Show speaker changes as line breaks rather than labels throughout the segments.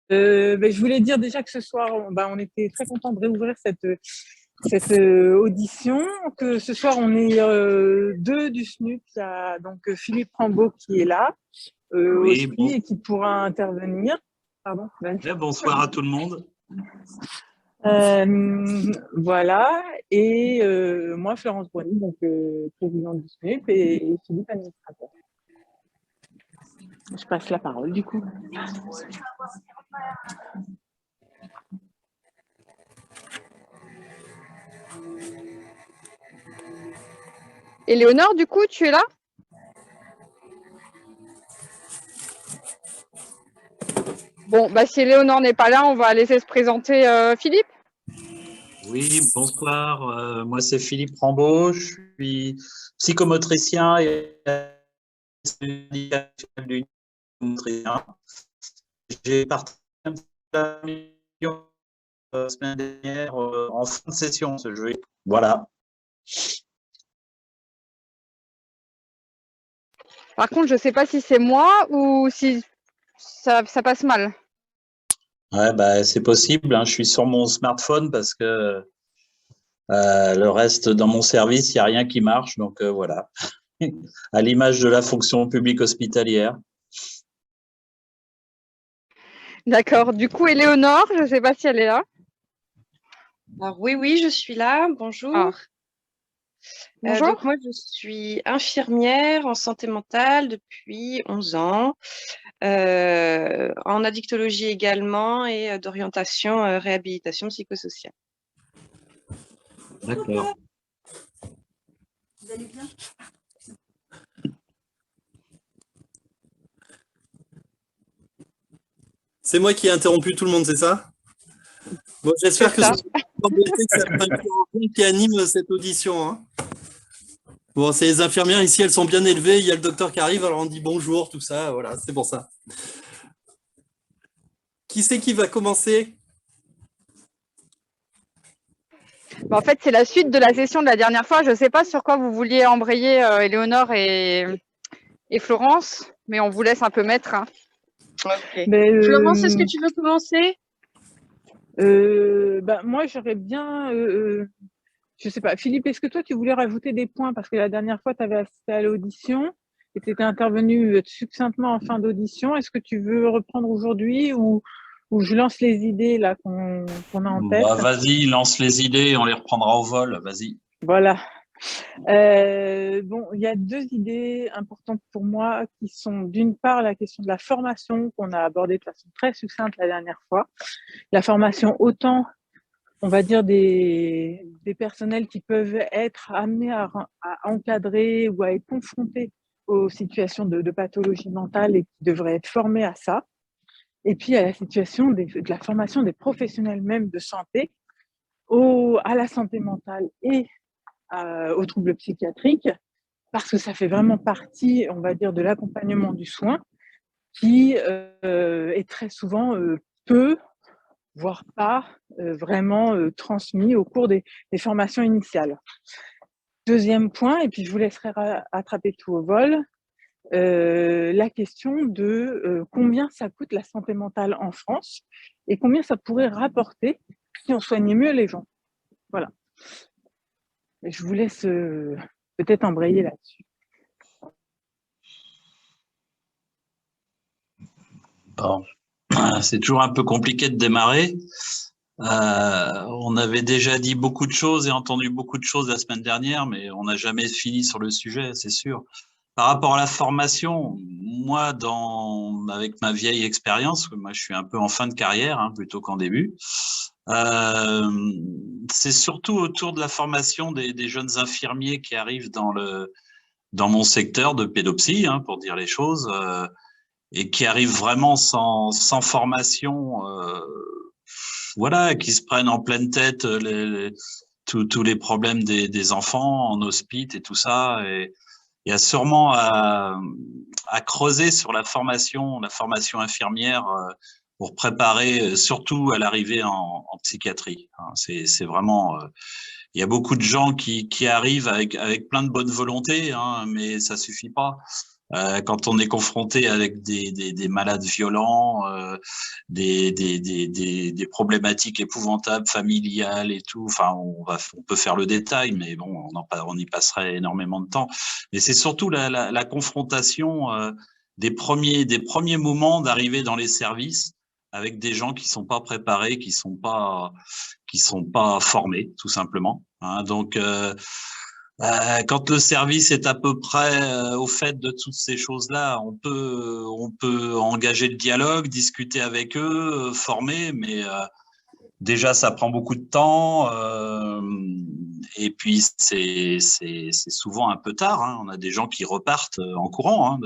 je voulais dire déjà que ce soir, on était très contents de réouvrir cette audition. Que ce soir, on est deux du SNUP. Il y a donc Philippe Rambaud qui est là
Oui,
aussi
bon.
et qui pourra intervenir. Pardon.
Bonsoir à tout le monde.
Voilà. Et moi, Florence Brony, donc présidente du SNUP, et Philippe, administrateur. Je passe la parole, du coup.
Éléonore, du coup, tu es là? Bon, si Éléonore n'est pas là, on va laisser se présenter Philippe.
Oui, bonsoir. Moi, c'est Philippe Rambaud. Je suis psychomotricien et du motricien. J'ai participé à la mission la semaine dernière en fin de session, ce jeu. Voilà.
Par contre, je ne sais pas si c'est moi ou si ça passe mal.
Ouais, c'est possible. Hein. Je suis sur mon smartphone parce que le reste, dans mon service, il n'y a rien qui marche. Donc, voilà. À l'image de la fonction publique hospitalière.
D'accord. Du coup, Éléonore, je ne sais pas si elle est là.
Alors, oui, je suis là. Bonjour.
Ah. Bonjour.
Donc, moi, je suis infirmière en santé mentale depuis 11 ans, en addictologie également et d'orientation réhabilitation psychosociale.
D'accord.
Vous allez bien ?
C'est moi qui ai interrompu tout le monde, c'est ça? Bon, j'espère que ce qui anime cette audition. Hein. Bon, c'est les infirmières ici, elles sont bien élevées. Il y a le docteur qui arrive, alors on dit bonjour, tout ça. Voilà, c'est pour ça. Qui c'est qui va commencer?
En fait, c'est la suite de la session de la dernière fois. Je ne sais pas sur quoi vous vouliez embrayer Éléonore et Florence, mais on vous laisse un peu mettre. Hein.
Okay. Florence, est-ce que tu veux commencer?
Moi, j'aurais bien... je sais pas. Philippe, est-ce que toi, tu voulais rajouter des points? Parce que la dernière fois, tu avais assisté à l'audition et tu étais intervenu succinctement en fin d'audition. Est-ce que tu veux reprendre aujourd'hui ou je lance les idées là qu'on a en tête?
Vas-y, lance les idées, on les reprendra au vol. Vas-y.
Voilà. Il y a deux idées importantes pour moi qui sont d'une part la question de la formation qu'on a abordée de façon très succincte la dernière fois. La formation autant, on va dire, des personnels qui peuvent être amenés à encadrer ou à être confrontés aux situations de pathologie mentale et qui devraient être formés à ça. Et puis, à la situation de la formation des professionnels même de santé à la santé mentale et aux troubles psychiatriques, parce que ça fait vraiment partie, on va dire, de l'accompagnement du soin qui est très souvent peu, voire pas vraiment transmis au cours des formations initiales. Deuxième point, et puis je vous laisserai attraper tout au vol, la question de combien ça coûte la santé mentale en France et combien ça pourrait rapporter si on soignait mieux les gens. Voilà. Et je vous laisse peut-être embrayer là-dessus.
Bon. C'est toujours un peu compliqué de démarrer. On avait déjà dit beaucoup de choses et entendu beaucoup de choses la semaine dernière, mais on n'a jamais fini sur le sujet, c'est sûr. Par rapport à la formation, moi, avec ma vieille expérience, moi je suis un peu en fin de carrière hein, plutôt qu'en début, c'est surtout autour de la formation des jeunes infirmiers qui arrivent dans mon secteur de pédopsie, hein, pour dire les choses, et qui arrivent vraiment sans formation, voilà, qui se prennent en pleine tête tous les problèmes des enfants en hospice et tout ça. Et il y a sûrement à creuser sur la formation infirmière pour préparer surtout à l'arrivée en psychiatrie. C'est vraiment... il y a beaucoup de gens qui arrivent avec plein de bonne volonté, hein, mais ça suffit pas. Quand on est confronté avec des malades violents, des problématiques épouvantables familiales et tout, enfin, on peut faire le détail, mais bon, on y passerait énormément de temps. Mais c'est surtout la confrontation des premiers moments d'arrivée dans les services avec des gens qui sont pas préparés, qui sont pas formés, tout simplement. Hein. Donc quand le service est à peu près au fait de toutes ces choses-là, on peut engager le dialogue, discuter avec eux, former, mais déjà ça prend beaucoup de temps et puis c'est souvent un peu tard. Hein. On a des gens qui repartent en courant hein,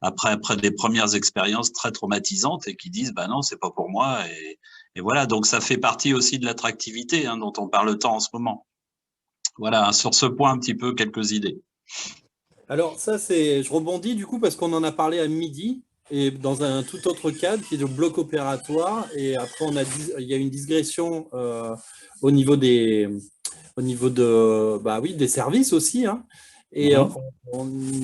après des premières expériences très traumatisantes et qui disent bah non c'est pas pour moi et voilà. Donc ça fait partie aussi de l'attractivité hein, dont on parle tant en ce moment. Voilà, sur ce point, un petit peu, quelques idées.
Alors ça, je rebondis du coup parce qu'on en a parlé à midi et dans un tout autre cadre qui est le bloc opératoire et après il y a une digression au niveau des services aussi hein. Et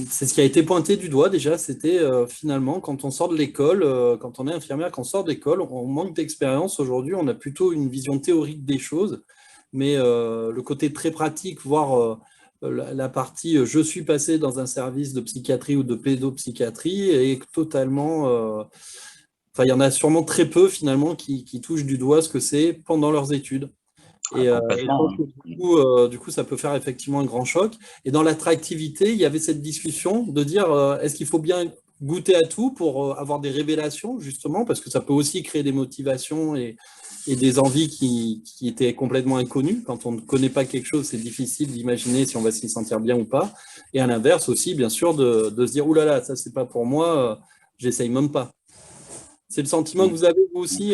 c'est ce qui a été pointé du doigt déjà, c'était finalement quand on sort de l'école, quand on est infirmière, quand on sort d'école, on manque d'expérience aujourd'hui, on a plutôt une vision théorique des choses, mais le côté très pratique, voire la partie je suis passé dans un service de psychiatrie ou de pédopsychiatrie est totalement enfin il y en a sûrement très peu finalement qui touchent du doigt ce que c'est pendant leurs études et du coup ça peut faire effectivement un grand choc et dans l'attractivité il y avait cette discussion de dire est-ce qu'il faut bien goûter à tout pour avoir des révélations justement parce que ça peut aussi créer des motivations et des envies qui étaient complètement inconnues. Quand on ne connaît pas quelque chose, c'est difficile d'imaginer si on va s'y sentir bien ou pas. Et à l'inverse aussi, bien sûr, de se dire « Ouh là là, ça c'est pas pour moi, j'essaye même pas ». C'est le sentiment que vous avez vous aussi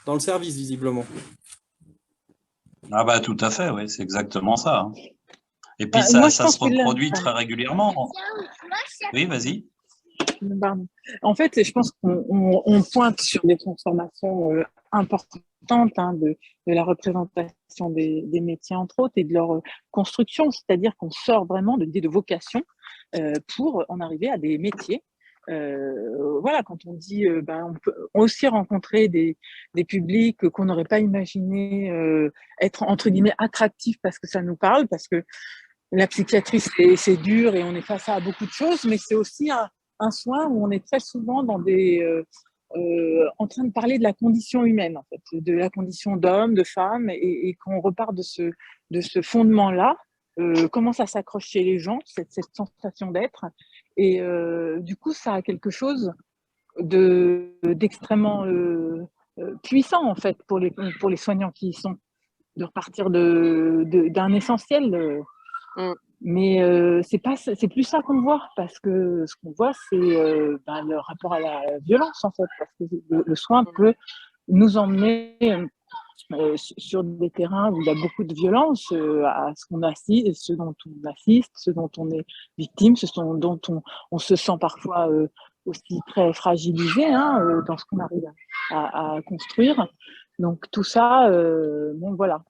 dans le service, visiblement.
Ah bah tout à fait, oui, c'est exactement ça. Hein. Et puis
moi,
ça se reproduit très régulièrement. Oui, vas-y.
Pardon. En fait, je pense qu'on pointe sur des transformations importantes hein, de la représentation des métiers, entre autres, et de leur construction. C'est-à-dire qu'on sort vraiment de l'idée de vocation pour en arriver à des métiers. Voilà, quand on dit, on peut aussi rencontrer des publics qu'on n'aurait pas imaginé être, entre guillemets, attractifs parce que ça nous parle, parce que la psychiatrie, c'est dur et on est face à beaucoup de choses, mais c'est aussi un soin où on est très souvent dans en train de parler de la condition humaine, en fait, de la condition d'homme, de femme, et qu'on repart de ce fondement-là, commence à s'accrocher chez les gens, cette sensation d'être. Et du coup, ça a quelque chose d'extrêmement puissant, en fait, pour les soignants qui y sont, de repartir d'un essentiel. Mais c'est plus ça qu'on voit, parce que ce qu'on voit, c'est le rapport à la violence, en fait, parce que le soin peut nous emmener sur des terrains où il y a beaucoup de violence, à ce qu'on assiste, ce dont on assiste, ce dont on est victime, dont on se sent parfois aussi très fragilisé hein, dans ce qu'on arrive à construire. Donc tout ça, bon voilà.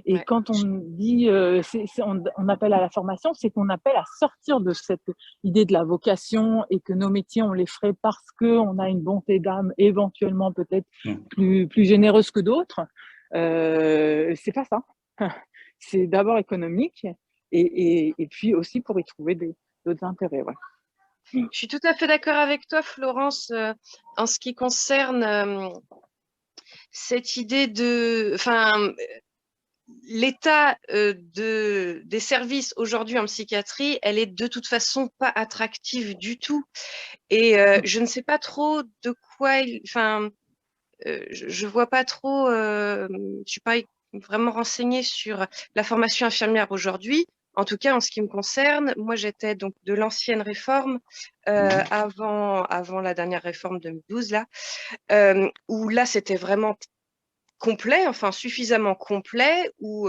Et quand on dit, on appelle à la formation, c'est qu'on appelle à sortir de cette idée de la vocation et que nos métiers, on les ferait parce qu'on a une bonté d'âme éventuellement peut-être plus généreuse que d'autres. C'est pas ça. C'est d'abord économique et puis aussi pour y trouver d'autres intérêts. Ouais.
Je suis tout à fait d'accord avec toi, Florence, en ce qui concerne cette idée l'état des services aujourd'hui en psychiatrie, elle est de toute façon pas attractive du tout. Et je ne sais pas trop de quoi, je vois pas trop, je suis pas vraiment renseignée sur la formation infirmière aujourd'hui. En tout cas, en ce qui me concerne, moi j'étais donc de l'ancienne réforme avant la dernière réforme 2012 là, où là c'était vraiment complet, enfin suffisamment complet, où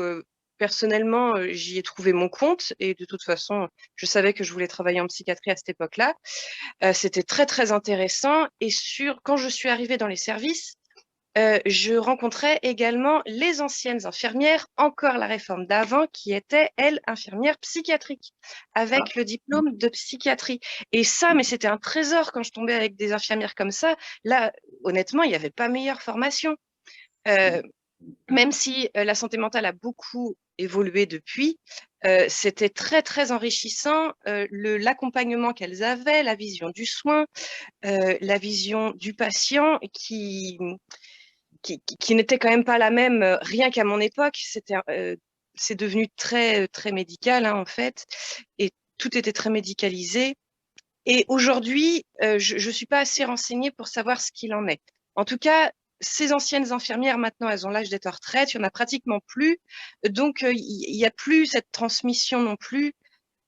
personnellement j'y ai trouvé mon compte et de toute façon je savais que je voulais travailler en psychiatrie à cette époque-là. C'était très très intéressant et quand je suis arrivée dans les services, je rencontrais également les anciennes infirmières, encore la réforme d'avant, qui étaient, elles, infirmières psychiatriques, avec le diplôme de psychiatrie. Et ça, mais c'était un trésor quand je tombais avec des infirmières comme ça. Là, honnêtement, il n'y avait pas meilleure formation. Même si la santé mentale a beaucoup évolué depuis, c'était très, très enrichissant. L'accompagnement qu'elles avaient, la vision du soin, la vision du patient qui n'était quand même pas la même, rien qu'à mon époque. C'est devenu très, très médical, hein, en fait, et tout était très médicalisé. Et aujourd'hui, je ne suis pas assez renseignée pour savoir ce qu'il en est. En tout cas, ces anciennes infirmières, maintenant, elles ont l'âge d'être en retraite, il n'y en a pratiquement plus. Donc, il n'y a plus cette transmission non plus.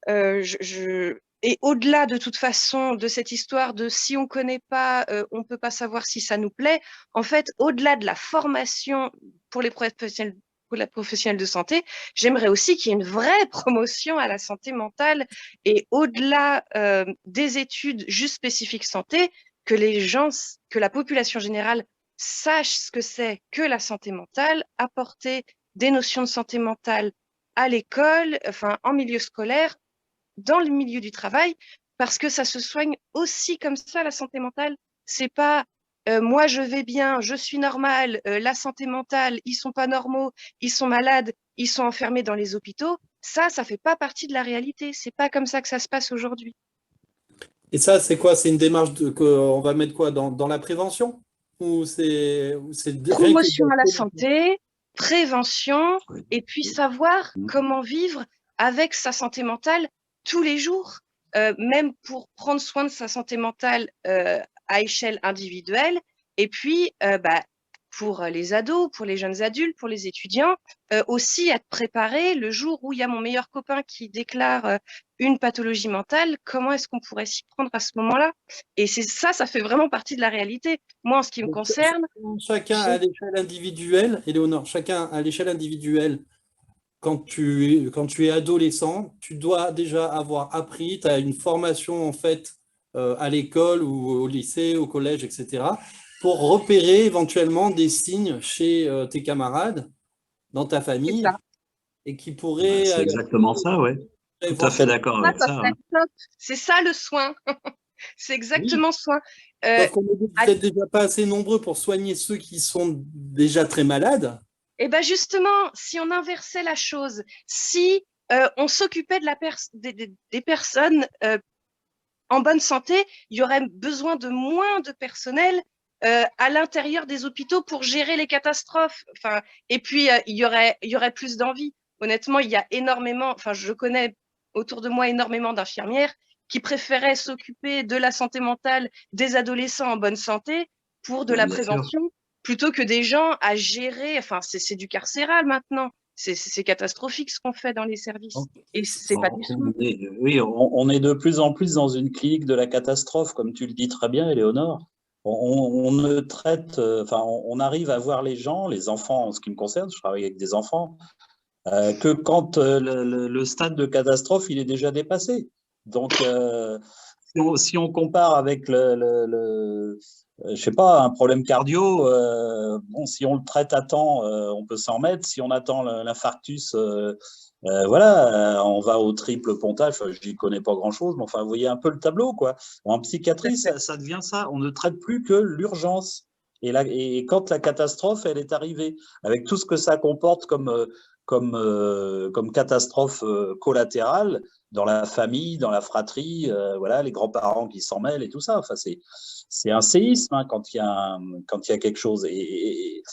Et au-delà, de toute façon, de cette histoire de si on ne connaît pas, on ne peut pas savoir si ça nous plaît, en fait, au-delà de la formation pour les professionnels de santé, j'aimerais aussi qu'il y ait une vraie promotion à la santé mentale et au-delà des études juste spécifiques santé, que la population générale sache ce que c'est que la santé mentale, apporter des notions de santé mentale à l'école, enfin en milieu scolaire, dans le milieu du travail, parce que ça se soigne aussi comme ça, la santé mentale. C'est pas moi je vais bien, je suis normale, la santé mentale, ils sont pas normaux, ils sont malades, ils sont enfermés dans les hôpitaux. Ça fait pas partie de la réalité. C'est pas comme ça que ça se passe aujourd'hui.
Et ça, c'est quoi? C'est une démarche on va mettre quoi dans la prévention? Ou c'est
Promotion à la santé, prévention, et puis savoir comment vivre avec sa santé mentale tous les jours, même pour prendre soin de sa santé mentale à échelle individuelle, et puis pour les ados, pour les jeunes adultes, pour les étudiants, aussi être préparé le jour où il y a mon meilleur copain qui déclare une pathologie mentale, comment est-ce qu'on pourrait s'y prendre à ce moment-là? Et ça fait vraiment partie de la réalité. Moi, en ce qui me concerne…
Chacun à l'échelle individuelle, Éléonore, chacun à l'échelle individuelle, quand tu es adolescent, tu dois déjà avoir appris, tu as une formation en fait à l'école ou au lycée, au collège, etc., pour repérer éventuellement des signes chez tes camarades, dans ta famille, et qui pourraient…
C'est exactement ça, ouais. Tout à fait d'accord avec ça.
C'est ça le soin. C'est exactement soin.
Sauf qu'on est peut-être déjà pas assez nombreux pour soigner ceux qui sont déjà très malades.
Et bien justement, si on inversait la chose, si on s'occupait des personnes en bonne santé, il y aurait besoin de moins de personnel à l'intérieur des hôpitaux pour gérer les catastrophes. Enfin, et puis, il y aurait plus d'envie. Honnêtement, il y a énormément, enfin, je connais autour de moi énormément d'infirmières qui préféraient s'occuper de la santé mentale des adolescents en bonne santé pour de la prévention, plutôt que des gens à gérer. Enfin, c'est du carcéral maintenant. C'est catastrophique ce qu'on fait dans les services. Et c'est pas du soin.
Oui, on est de plus en plus dans une clinique de la catastrophe, comme tu le dis très bien, Éléonore. On ne traite, enfin, on arrive à voir les gens, les enfants, en ce qui me concerne, je travaille avec des enfants, que quand le stade de catastrophe, il est déjà dépassé. Donc, si on compare avec je sais pas, un problème cardio, bon, si on le traite à temps, on peut s'en remettre. Si on attend l'infarctus, voilà, on va au triple pontage. Enfin, je n'y connais pas grand-chose, mais enfin, vous voyez un peu le tableau, quoi. En psychiatrie, ça devient ça. On ne traite plus que l'urgence. Et quand la catastrophe, elle est arrivée, avec tout ce que ça comporte comme catastrophe collatérale dans la famille, dans la fratrie, voilà, les grands-parents qui s'en mêlent et tout ça. Enfin, c'est un séisme hein, quand il y a quelque chose. Et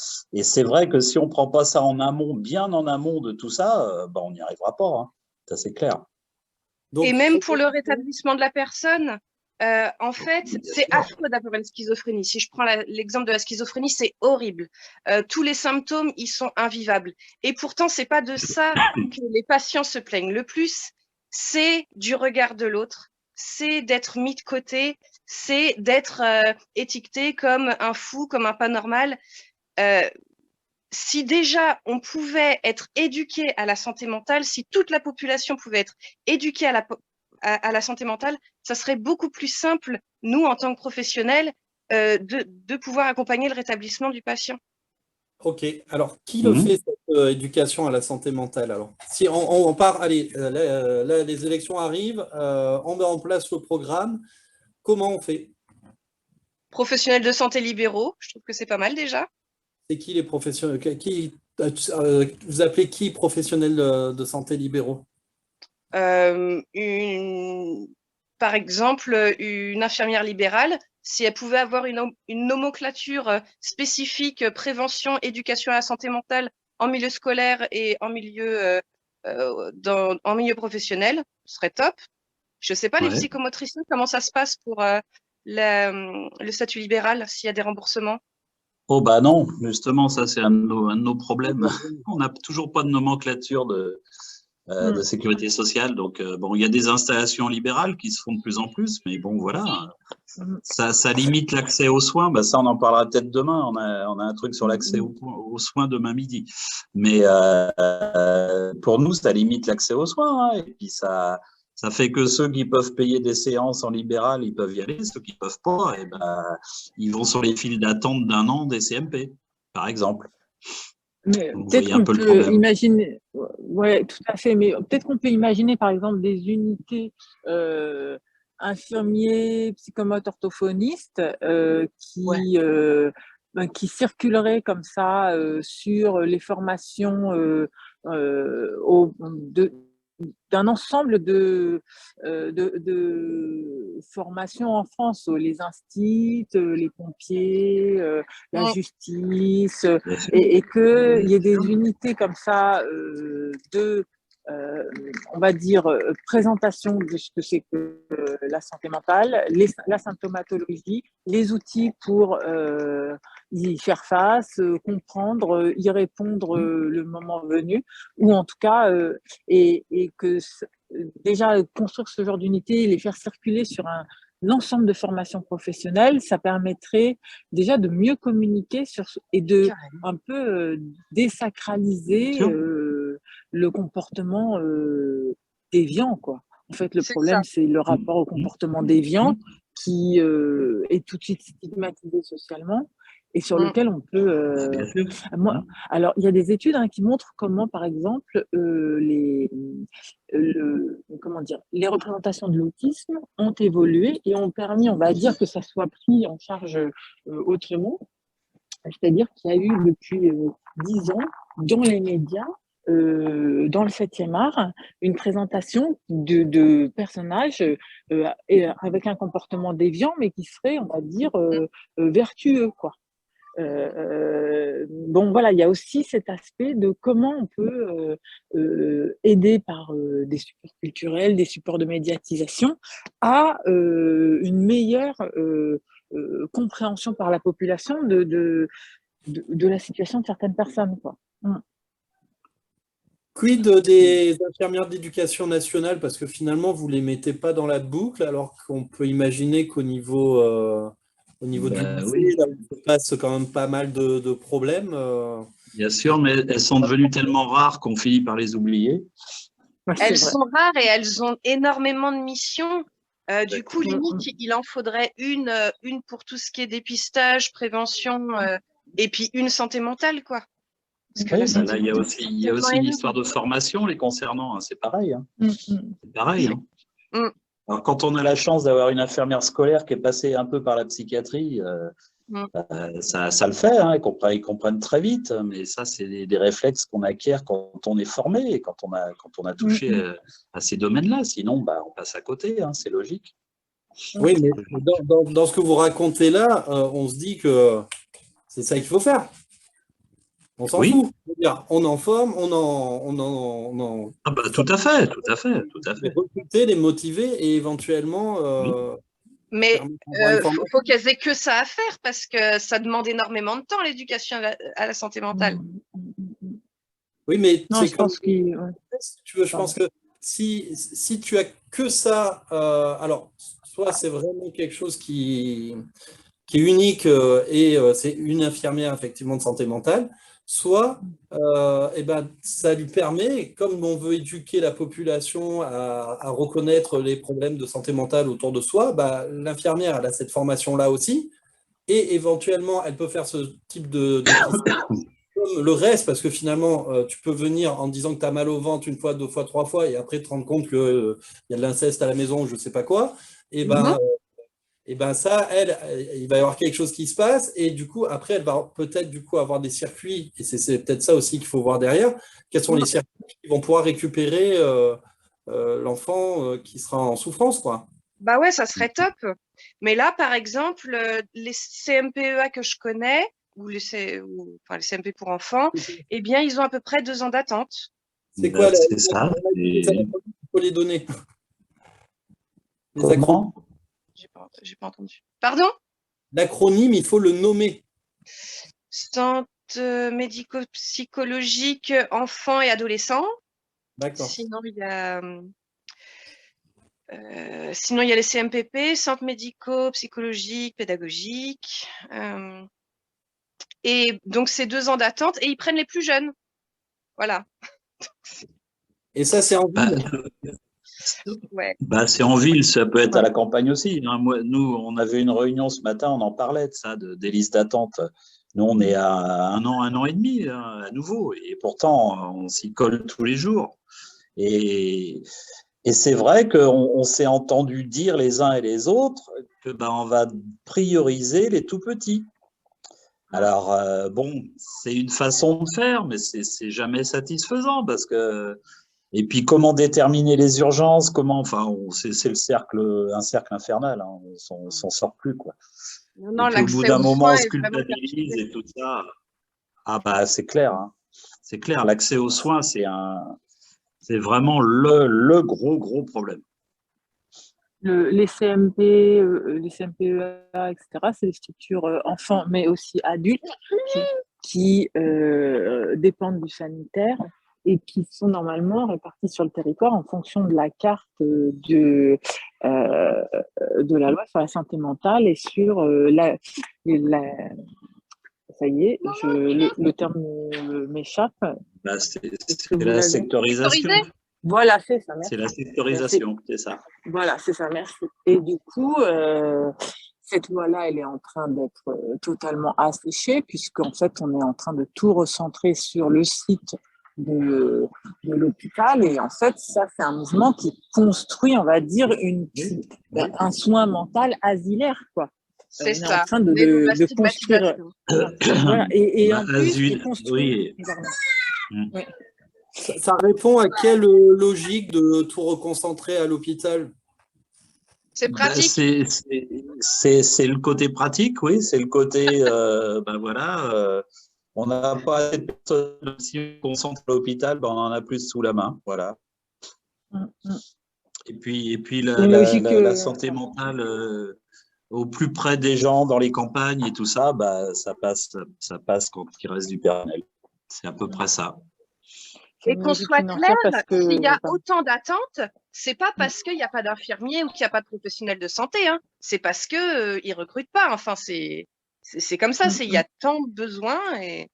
c'est vrai que si on ne prend pas ça en amont, bien en amont de tout ça, on n'y arrivera pas. Hein. Ça, c'est clair.
Donc, et même pour le rétablissement de la personne, en fait, c'est affreux d'avoir une schizophrénie. Si je prends l'exemple de la schizophrénie, c'est horrible. Tous les symptômes, ils sont invivables. Et pourtant, c'est pas de ça que les patients se plaignent le plus. C'est du regard de l'autre. C'est d'être mis de côté. C'est d'être étiqueté comme un fou, comme un pas normal. Si déjà on pouvait être éduqué à la santé mentale, si toute la population pouvait être éduquée à la santé mentale, ça serait beaucoup plus simple, nous, en tant que professionnels, de pouvoir accompagner le rétablissement du patient.
Ok, alors qui le fait cette éducation à la santé mentale alors? Si on part, allez, là, les élections arrivent, on met en place le programme, comment on fait?
Professionnels de santé libéraux, je trouve que c'est pas mal déjà.
C'est qui les professionnels? Vous appelez qui professionnels de santé libéraux?
Par exemple, une infirmière libérale, si elle pouvait avoir une nomenclature spécifique prévention, éducation à la santé mentale en milieu scolaire et en milieu professionnel, ce serait top. Je ne sais pas, les psychomotriciens, comment ça se passe pour le statut libéral, s'il y a des remboursements?
Oh bah non, justement, ça c'est un de nos problèmes. On n'a toujours pas de nomenclature de sécurité sociale. Donc, bon, il y a des installations libérales qui se font de plus en plus, mais bon, voilà, ça limite l'accès aux soins. Bah, ça, on en parlera peut-être demain. On a un truc sur l'accès aux soins demain midi. Mais pour nous, ça limite l'accès aux soins. Hein, et puis, ça fait que ceux qui peuvent payer des séances en libéral, ils peuvent y aller. Ceux qui ne peuvent pas, et ben, ils vont sur les files d'attente d'1 an des CMP, par exemple.
Mais peut-être qu'on peut imaginer, ouais, tout à fait, mais peut-être qu'on peut imaginer par exemple des unités infirmiers, psychomotes, orthophonistes qui circuleraient comme ça sur les formations d'un ensemble de formations en France, les instituts, les pompiers, la justice, et qu'il y ait des unités comme ça on va dire, présentation de ce que c'est que la santé mentale, la symptomatologie, les outils pour y faire face, comprendre, y répondre le moment venu, ou en tout cas, et que déjà construire ce genre d'unité, les faire circuler sur l'ensemble de formations professionnelles, ça permettrait déjà de mieux communiquer et de un peu désacraliser le comportement déviant, quoi. En fait, le problème, c'est le rapport au comportement déviant qui est tout de suite stigmatisé socialement et sur lequel on peut… alors, il y a des études qui montrent comment, par exemple, les représentations de l'autisme ont évolué et ont permis, on va dire, que ça soit pris en charge autrement. C'est-à-dire qu'il y a eu depuis 10 ans, dans les médias, dans le 7e art, une présentation de personnages avec un comportement déviant, mais qui serait, on va dire, vertueux, quoi. Bon, voilà, il y a aussi cet aspect de comment on peut aider par des supports culturels, des supports de médiatisation, à une meilleure compréhension par la population de la situation de certaines personnes, quoi.
Quid des infirmières d'éducation nationale, parce que finalement, vous ne les mettez pas dans la boucle, alors qu'on peut imaginer qu'au niveau, du lycée, là, il se passe quand même pas mal de problèmes.
Bien sûr, mais elles sont devenues tellement rares qu'on finit par les oublier.
Elles sont rares et elles ont énormément de missions. Du coup, limite, il en faudrait une pour tout ce qui est dépistage, prévention, et puis une santé mentale, quoi.
Parce que là, il y a aussi l'histoire de formation les concernant, hein, c'est pareil. Hein. C'est pareil. Hein. Alors, quand on a la chance d'avoir une infirmière scolaire qui est passée un peu par la psychiatrie, ça le fait, hein, ils comprennent très vite, mais ça, c'est des réflexes qu'on acquiert quand on est formé et quand on a touché à ces domaines-là. Sinon, bah, on passe à côté, hein, c'est logique.
Oui, mais dans ce que vous racontez là, on se dit que c'est ça qu'il faut faire. On s'en fout. On en forme, on en…
Ah bah, tout à fait.
Les recruter, les motiver et éventuellement…
Mais faut qu'elles aient que ça à faire parce que ça demande énormément de temps, l'éducation à la santé mentale.
Oui, mais
non, je pense
je pense que si tu as que ça, alors soit c'est vraiment quelque chose qui est unique et c'est une infirmière effectivement de santé mentale, soit ça lui permet, comme on veut éduquer la population à reconnaître les problèmes de santé mentale autour de soi, l'infirmière elle a cette formation-là aussi, et éventuellement, elle peut faire ce type de comme le reste, parce que finalement, tu peux venir en disant que tu as mal au ventre une fois, 2 fois, 3 fois, et après te rendre compte qu'il y a de l'inceste à la maison ou je ne sais pas quoi, et ben ça, il va y avoir quelque chose qui se passe, et du coup, après, elle va peut-être du coup avoir des circuits, et c'est peut-être ça aussi qu'il faut voir derrière, quels sont les circuits qui vont pouvoir récupérer l'enfant qui sera en souffrance, quoi.
Bah ouais, ça serait top. Mais là, par exemple, les CMPEA que je connais, ou les CMP pour enfants, eh bien, ils ont à peu près 2 ans d'attente.
C'est quoi
C'est ça.
il faut les donner. Les
Comment?
J'ai pas entendu. Pardon?
L'acronyme, il faut le nommer.
Centre médico-psychologique enfants et adolescents.
D'accord.
Sinon, il y a les CMPP, centres médico-psychologiques, pédagogiques. Et donc, c'est 2 ans d'attente et ils prennent les plus jeunes. Voilà.
Et ça, c'est en ville.
Ouais.
Bah, c'est en ville, ça peut être à la campagne aussi. Hein. Nous, on avait une réunion ce matin, on en parlait de ça, des listes d'attente. Nous, on est à 1 an et demi, hein, à nouveau, et pourtant, on s'y colle tous les jours. Et c'est vrai qu'on s'est entendu dire les uns et les autres que on va prioriser les tout petits. Alors, bon, c'est une façon de faire, mais c'est jamais satisfaisant parce que. Et puis, comment déterminer les urgences? Enfin, c'est un cercle infernal. Hein, on s'en sort plus, quoi.
Non,
et puis, au bout
l'accès
d'un
aux
moment,
soins
on se
est vraiment
culpabilise
perturbé.
et tout ça. Ah bah, c'est clair. Hein. C'est clair. L'accès aux soins, c'est vraiment le gros problème.
Les CMP, les CMPEA, etc., c'est des structures enfants, mais aussi adultes qui dépendent du sanitaire et qui sont normalement répartis sur le territoire en fonction de la carte de la loi sur la santé mentale et sur ça y est, le terme m'échappe.
Bah, c'est la sectorisation.
Voilà, c'est ça. Merci.
C'est la sectorisation, c'est ça.
Voilà, c'est ça, merci. Et du coup, cette loi-là, elle est en train d'être totalement asséchée, puisqu'en fait, on est en train de tout recentrer sur le site de l'hôpital. Et en fait, ça, c'est un mouvement qui construit, on va dire, un soin mental asilaire, quoi.
C'est
on
ça.
est en train de construire. Voilà. Et en plus, de construire.
Oui.
Oui.
Ça répond à quelle logique de tout reconcentrer à l'hôpital?
C'est pratique.
C'est le côté pratique, oui. C'est le côté, voilà, on n'a pas assez de personnes. Si on concentre à l'hôpital, on en a plus sous la main, voilà. Et puis la santé mentale au plus près des gens, dans les campagnes et tout ça, ça passe quand il reste du personnel. C'est à peu près ça.
Et qu'on soit clair, s'il y a autant d'attentes, c'est pas parce qu'il n'y a pas d'infirmiers ou qu'il n'y a pas de professionnels de santé, hein. C'est parce que ils recrutent pas. Enfin, c'est comme ça. Il y a tant de besoins et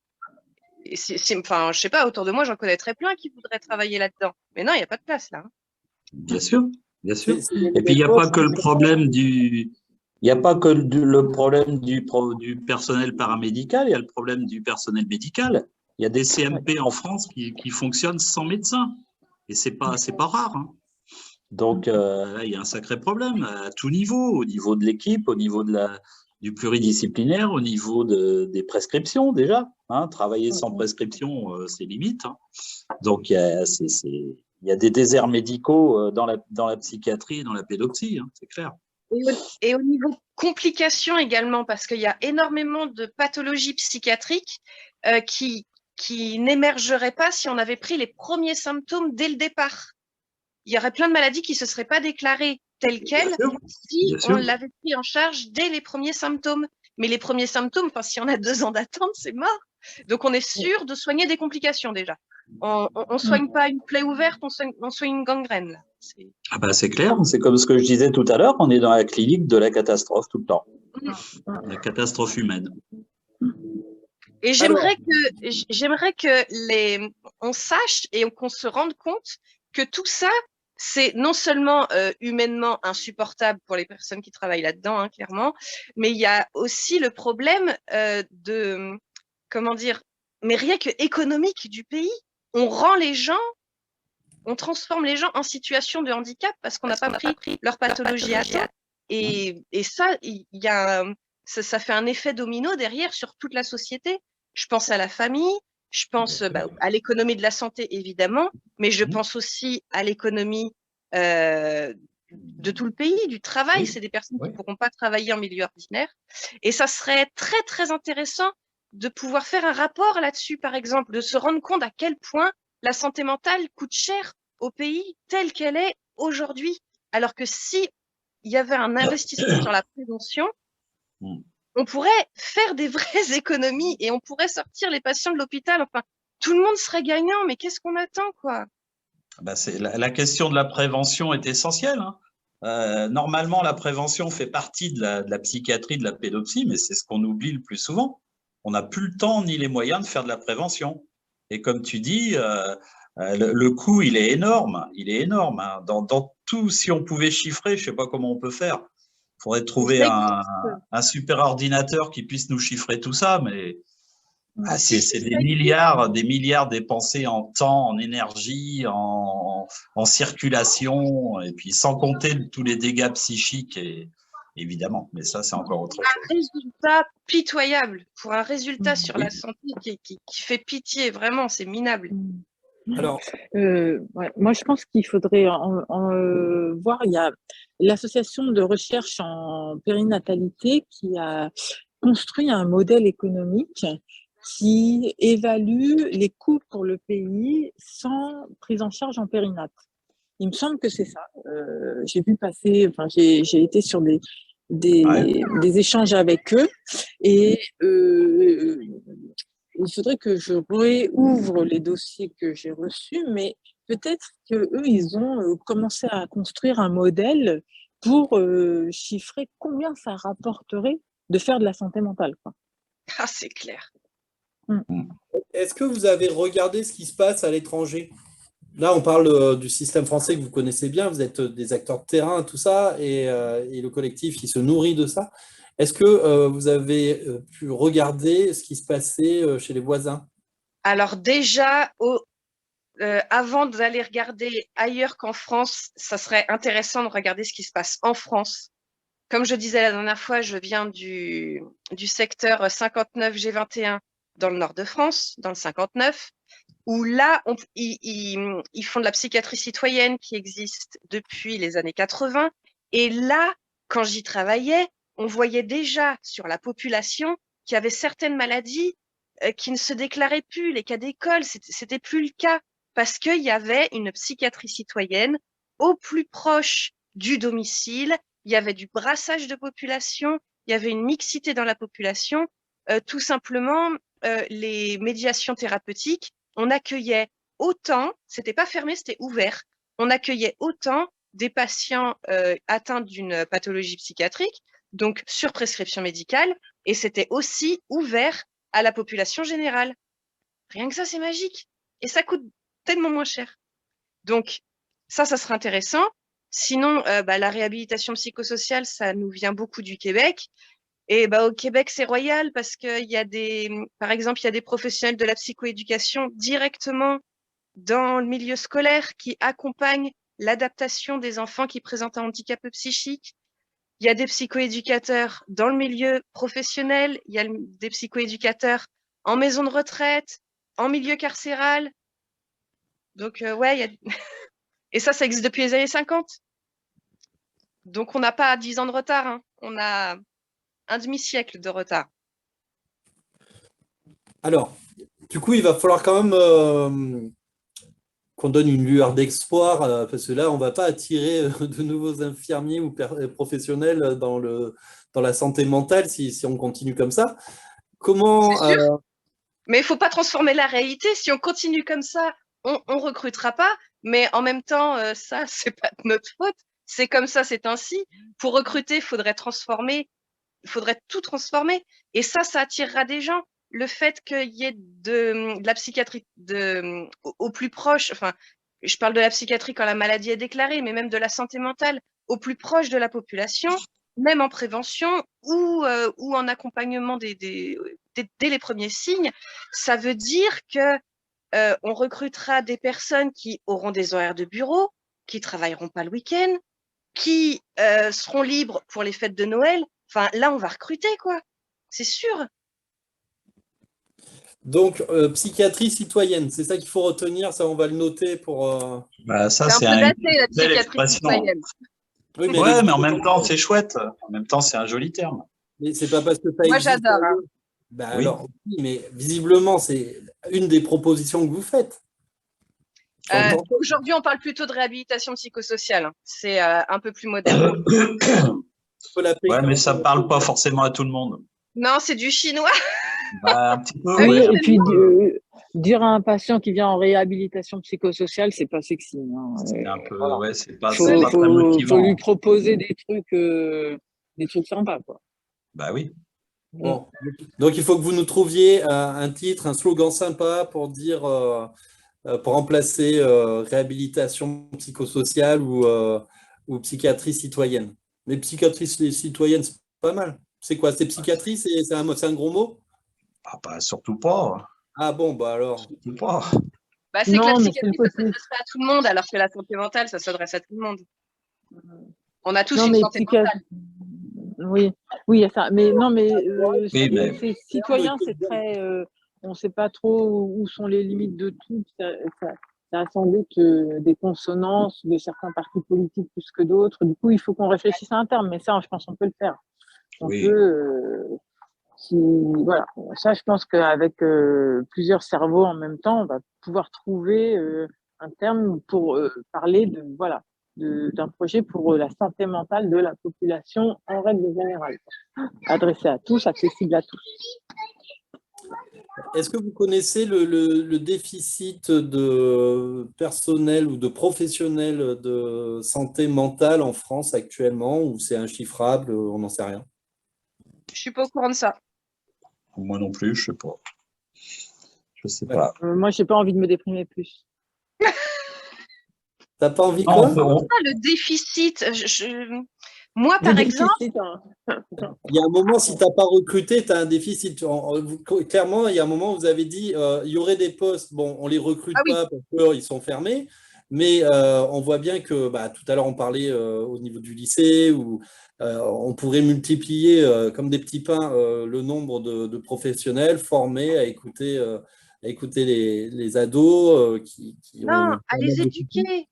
enfin, je sais pas. Autour de moi, j'en connaîtrais plein qui voudraient travailler là-dedans. Mais non, il n'y a pas de place là. Hein.
Bien sûr, bien sûr. Et puis il n'y a pas que le problème du personnel paramédical. Il y a le problème du personnel médical. Il y a des CMP en France qui fonctionnent sans médecin. Et c'est pas rare. Hein. Donc, là, il y a un sacré problème à tout niveau, au niveau de l'équipe, au niveau du pluridisciplinaire, au niveau des prescriptions déjà. Hein. Travailler sans prescription, c'est limite. Hein. Donc, il y a des déserts médicaux dans la psychiatrie et dans la pédopsie, hein, c'est clair.
Et au niveau complications également, parce qu'il y a énormément de pathologies psychiatriques qui n'émergeraient pas si on avait pris les premiers symptômes dès le départ. Il y aurait plein de maladies qui ne se seraient pas déclarées telles quelles si on l'avait pris en charge dès les premiers symptômes. Mais les premiers symptômes, si on a 2 ans d'attente, c'est mort. Donc, on est sûr de soigner des complications déjà. On ne soigne pas une plaie ouverte, on soigne une gangrène. Là.
C'est clair, c'est comme ce que je disais tout à l'heure, on est dans la clinique de la catastrophe tout le temps. La catastrophe humaine.
Et j'aimerais que on sache et qu'on se rende compte que tout ça, c'est non seulement humainement insupportable pour les personnes qui travaillent là-dedans, hein, clairement, mais il y a aussi le problème de, comment dire, mais rien que économique du pays. On transforme les gens en situation de handicap parce qu'on n'a pas pris leur pathologie à temps. Et ça, ça fait un effet domino derrière sur toute la société. Je pense à la famille, je pense à l'économie de la santé, évidemment, mais je pense aussi à l'économie de tout le pays, du travail. C'est des personnes qui ne pourront pas travailler en milieu ordinaire. Et ça serait très, très intéressant de pouvoir faire un rapport là-dessus, par exemple, de se rendre compte à quel point la santé mentale coûte cher au pays telle qu'elle est aujourd'hui. Alors que si il y avait un investissement sur la prévention, on pourrait faire des vraies économies et on pourrait sortir les patients de l'hôpital. Enfin, tout le monde serait gagnant, mais qu'est-ce qu'on attend, quoi?
La question de la prévention est essentielle, hein. Normalement, la prévention fait partie de la psychiatrie, de la pédopsie, mais c'est ce qu'on oublie le plus souvent. On n'a plus le temps ni les moyens de faire de la prévention. Et comme tu dis, le coût, il est énorme. Il est énorme, hein. Dans tout, si on pouvait chiffrer, je ne sais pas comment on peut faire. Il faudrait trouver un super ordinateur qui puisse nous chiffrer tout ça, mais c'est des milliards dépensés en temps, en énergie, en circulation, et puis sans compter tous les dégâts psychiques, évidemment. Mais ça, c'est encore autre chose.
Un résultat pitoyable, pour un résultat sur la santé qui fait pitié, vraiment, c'est minable.
Alors,
moi, je pense qu'il faudrait voir, il y a l'association de recherche en périnatalité qui a construit un modèle économique qui évalue les coûts pour le pays sans prise en charge en périnat. Il me semble que c'est ça. J'ai vu passer, enfin, j'ai été sur des échanges avec eux et il faudrait que je réouvre les dossiers que j'ai reçus, mais peut-être qu'eux, ils ont commencé à construire un modèle pour chiffrer combien ça rapporterait de faire de la santé mentale, quoi.
Ah, c'est clair.
Est-ce que vous avez regardé ce qui se passe à l'étranger? Là, on parle du système français que vous connaissez bien, vous êtes des acteurs de terrain, tout ça, et le collectif, il se nourrit de ça. Est-ce que vous avez pu regarder ce qui se passait chez les voisins?
Alors déjà, avant d'aller regarder ailleurs qu'en France, ça serait intéressant de regarder ce qui se passe en France. Comme je disais la dernière fois, je viens du secteur 59G21 dans le nord de France, dans le 59, où là, ils font de la psychiatrie citoyenne qui existe depuis les années 80. Et là, quand j'y travaillais, on voyait déjà sur la population qu'il y avait certaines maladies qui ne se déclaraient plus. Les cas d'école, c'était plus le cas parce qu'il y avait une psychiatrie citoyenne au plus proche du domicile. Il y avait du brassage de population, il y avait une mixité dans la population. Tout simplement, les médiations thérapeutiques, on accueillait autant, c'était pas fermé, c'était ouvert, on accueillait autant des patients atteints d'une pathologie psychiatrique, donc sur prescription médicale, et c'était aussi ouvert à la population générale. Rien que ça, c'est magique. Et ça coûte tellement moins cher. Donc, ça serait intéressant. Sinon, la réhabilitation psychosociale, ça nous vient beaucoup du Québec. Et au Québec, c'est royal parce qu'il y a par exemple, il y a des professionnels de la psychoéducation directement dans le milieu scolaire qui accompagnent l'adaptation des enfants qui présentent un handicap psychique. Il y a des psychoéducateurs dans le milieu professionnel, il y a des psychoéducateurs en maison de retraite, en milieu carcéral. Donc, et ça existe depuis les années 50. Donc, on n'a pas 10 ans de retard, hein. On a un demi-siècle de retard.
Alors, du coup, il va falloir quand même qu'on donne une lueur d'espoir, parce que là, on ne va pas attirer de nouveaux infirmiers ou professionnels dans la santé mentale si on continue comme ça. Comment
Mais il ne faut pas transformer la réalité. Si on continue comme ça, on ne recrutera pas. Mais en même temps, ça, ce n'est pas de notre faute. C'est comme ça, c'est ainsi. Pour recruter, il faudrait tout transformer. Et ça attirera des gens. Le fait qu'il y ait de la psychiatrie au plus proche, enfin, je parle de la psychiatrie quand la maladie est déclarée, mais même de la santé mentale au plus proche de la population, même en prévention ou en accompagnement dès les premiers signes, ça veut dire que on recrutera des personnes qui auront des horaires de bureau, qui travailleront pas le week-end, qui seront libres pour les fêtes de Noël. Enfin, là, on va recruter, quoi. C'est sûr.
Donc, psychiatrie citoyenne, c'est ça qu'il faut retenir, ça on va le noter pour…
Bah, ça,
C'est
c'est
un peu
une
daté, la
belle
psychiatrie
expression.
citoyenne.
Oui,
Ouais, mais en même temps, c'est chouette. En même temps, c'est un joli terme.
mais c'est pas parce que ça
Moi,
existe.
j'adore. Hein.
Bah
Oui.
alors, oui, mais visiblement, c'est une des propositions que vous faites.
Aujourd'hui, on parle plutôt de réhabilitation psychosociale. Hein. C'est un peu plus moderne.
Ouais, mais ça parle pas forcément à tout le monde.
Non, c'est du chinois.
Bah, un petit peu,
Ah
Oui,
oui.
et puis dire à un patient qui vient en réhabilitation psychosociale, c'est pas sexy. Hein.
C'est un peu,
Voilà.
ouais, c'est pas
Faut
très motivant.
lui proposer des trucs sympas, quoi.
Bah oui.
Bon. Donc, il faut que vous nous trouviez un titre, un slogan sympa pour dire, pour remplacer réhabilitation psychosociale ou psychiatrie citoyenne. Mais psychiatrie citoyenne, c'est pas mal. C'est quoi? C'est psychiatrie? C'est un gros mot?
Ah, bah, surtout pas.
Ah bon, bah alors.
Surtout pas.
Bah, c'est que la
Non, mais
psychiatrie, ça s'adresse pas à tout le monde, alors que la santé mentale, ça s'adresse à tout le monde. On a tous
Non,
une
mais
santé mentale.
oui, oui, il y a ça. Mais non, mais
Oui, mais
c'est citoyen, c'est très. On ne sait pas trop où sont les limites de tout. Ça a sans doute des consonances de certains partis politiques plus que d'autres. Du coup, il faut qu'on réfléchisse à un terme. Mais ça, je pense qu'on peut le faire. On
oui.
peut. Voilà. Ça, je pense qu'avec plusieurs cerveaux en même temps, on va pouvoir trouver un terme pour parler d'un projet pour la santé mentale de la population en règle générale, adressé à tous, accessible à tous.
Est-ce que vous connaissez le déficit de personnel ou de professionnels de santé mentale en France actuellement, ou c'est inchiffrable, on n'en sait rien?
Je suis pas au courant de ça.
Moi non plus, je sais pas. Je sais pas.
Moi, j'ai pas envie de me déprimer plus.
T'as pas envie
Non,
quoi?
Le déficit, moi, par exemple,
Il y a un moment, si tu n'as pas recruté, tu as un déficit. Clairement, il y a un moment où vous avez dit il y aurait des postes, bon, on ne les recrute pas parce qu'ils sont fermés, mais on voit bien que tout à l'heure, on parlait au niveau du lycée, où on pourrait multiplier comme des petits pains le nombre de professionnels formés à écouter les ados qui
non,
ont
à les éduquer.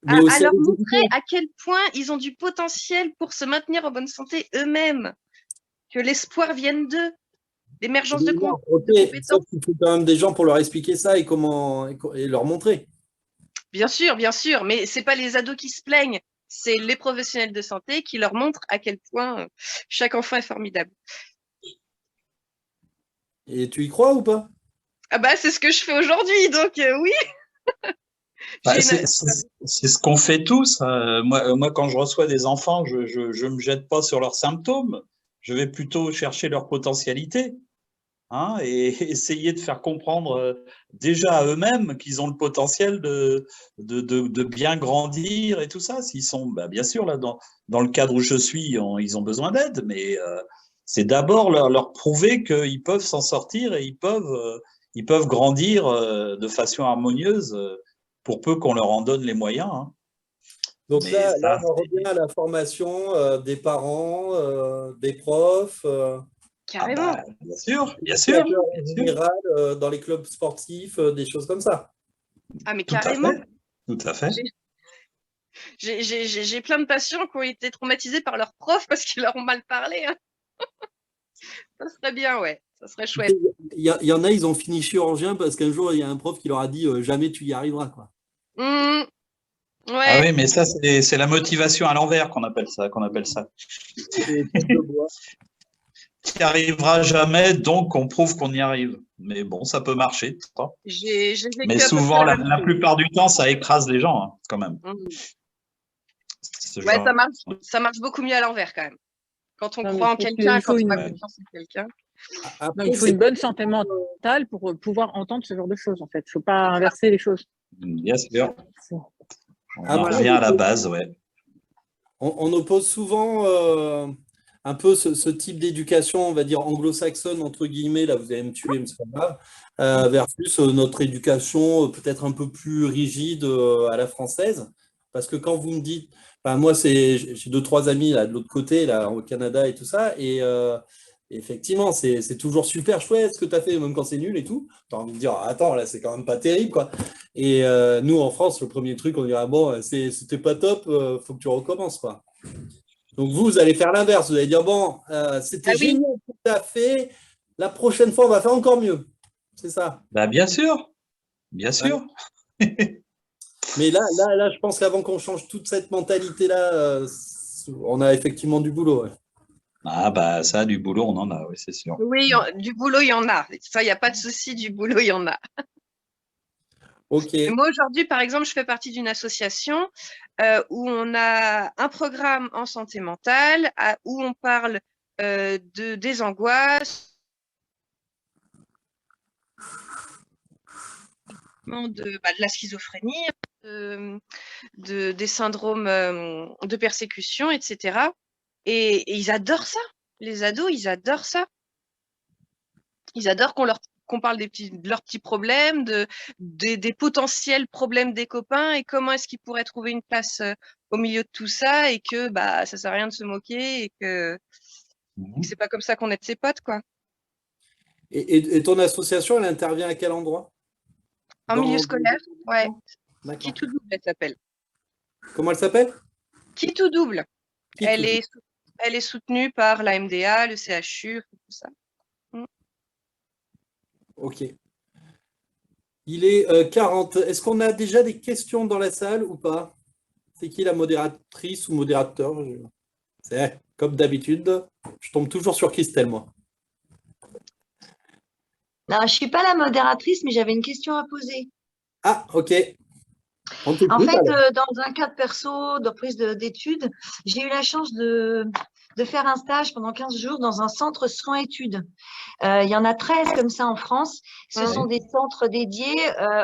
Mais aussi
à leur montrer à quel point ils ont du potentiel pour se maintenir en bonne santé eux-mêmes, que l'espoir vienne d'eux, l'émergence de compétences.
Il faut quand même des gens pour leur expliquer ça et leur montrer.
Bien sûr, mais ce n'est pas les ados qui se plaignent, c'est les professionnels de santé qui leur montrent à quel point chaque enfant est formidable.
Et tu y crois ou pas?
Ah bah c'est ce que je fais aujourd'hui, donc oui.
C'est ce qu'on fait tous. Moi, quand je reçois des enfants, je me jette pas sur leurs symptômes. Je vais plutôt chercher leur potentialité, hein, et essayer de faire comprendre déjà à eux-mêmes qu'ils ont le potentiel de bien grandir et tout ça. S'ils sont, bien sûr, là, dans le cadre où je suis, ils ont besoin d'aide, mais c'est d'abord leur prouver qu'ils peuvent s'en sortir et ils peuvent grandir de façon harmonieuse. Pour peu qu'on leur en donne les moyens. Hein.
Donc là, on revient à la formation des parents, des profs.
Carrément.
Bien sûr.
En général, dans les clubs sportifs, des choses comme ça.
Ah, mais carrément.
Tout à fait.
J'ai plein de patients qui ont été traumatisés par leurs profs parce qu'ils leur ont mal parlé. Hein. Ça serait bien, ouais. Ça serait chouette.
Il y en a, ils ont fini chirurgien parce qu'un jour, il y a un prof qui leur a dit jamais tu y arriveras, quoi.
Ouais.
Ah oui, mais ça, c'est la motivation à l'envers qu'on appelle ça. Tu n'y arriveras jamais, donc on prouve qu'on y arrive. Mais bon, ça peut marcher. Mais souvent, la plupart du temps, ça écrase les gens, hein, quand même.
Ouais, ça marche beaucoup mieux à l'envers, quand même. Quand on croit en quelqu'un, quand on a confiance en quelqu'un.
Il faut une bonne santé mentale pour pouvoir entendre ce genre de choses, en fait. Il ne faut pas inverser les choses.
Bien sûr. On
Ah,
en
voilà.
revient à la base, ouais.
On oppose souvent un peu ce type d'éducation, on va dire anglo-saxonne, entre guillemets, là vous allez me tuer, mais c'est pas grave, versus notre éducation peut-être un peu plus rigide à la française. Parce que quand vous me dites, enfin, moi j'ai deux, trois amis là, de l'autre côté, là, au Canada et tout ça, et effectivement, c'est toujours super chouette ce que tu as fait, même quand c'est nul et tout. Tu as envie de dire, attends, là c'est quand même pas terrible, quoi. Et nous, en France, le premier truc, on dirait, bon, c'était pas top, faut que tu recommences, quoi. Donc vous allez faire l'inverse, vous allez dire, bon, c'était
Ah oui,
génial ce que tu as fait, la prochaine fois, on va faire encore mieux. C'est ça.
Bah, bien sûr. Bien
Ouais.
sûr.
Mais là, je pense qu'avant qu'on change toute cette mentalité-là, on a effectivement du boulot. Ouais.
Ah, bah, ça, du boulot, on en a, oui, c'est sûr.
Oui, du boulot, il y en a. Ça, il n'y a pas de souci, du boulot, il y en a.
Ok.
Moi, aujourd'hui, par exemple, je fais partie d'une association où on a un programme en santé mentale, où on parle des angoisses, de la schizophrénie, des syndromes de persécution, etc. Et ils adorent ça. Les ados, ils adorent ça. Ils adorent qu'on parle de leurs petits problèmes, des potentiels problèmes des copains et comment est-ce qu'ils pourraient trouver une place au milieu de tout ça et que bah ça sert à rien de se moquer et que c'est pas comme ça qu'on aide ses potes, quoi.
Et ton association, elle intervient à quel endroit?
En milieu scolaire, ouais.
D'accord.
Qui tout double, elle s'appelle.
Comment elle s'appelle?
Qui tout double.
Qui
Elle
tout
est soutenue par la MDA, le CHU, tout ça.
Ok. Il est 40. Est-ce qu'on a déjà des questions dans la salle ou pas? C'est qui la modératrice ou modérateur? C'est comme d'habitude, je tombe toujours sur Christelle, moi.
Non, je ne suis pas la modératrice, mais j'avais une question à poser.
Ah, ok. On t'écoute,
En fait,
alors.
dans un cadre perso de reprise d'études, j'ai eu la chance de faire un stage pendant 15 jours dans un centre soins-études. Il y en a 13 comme ça en France. Ce sont des centres dédiés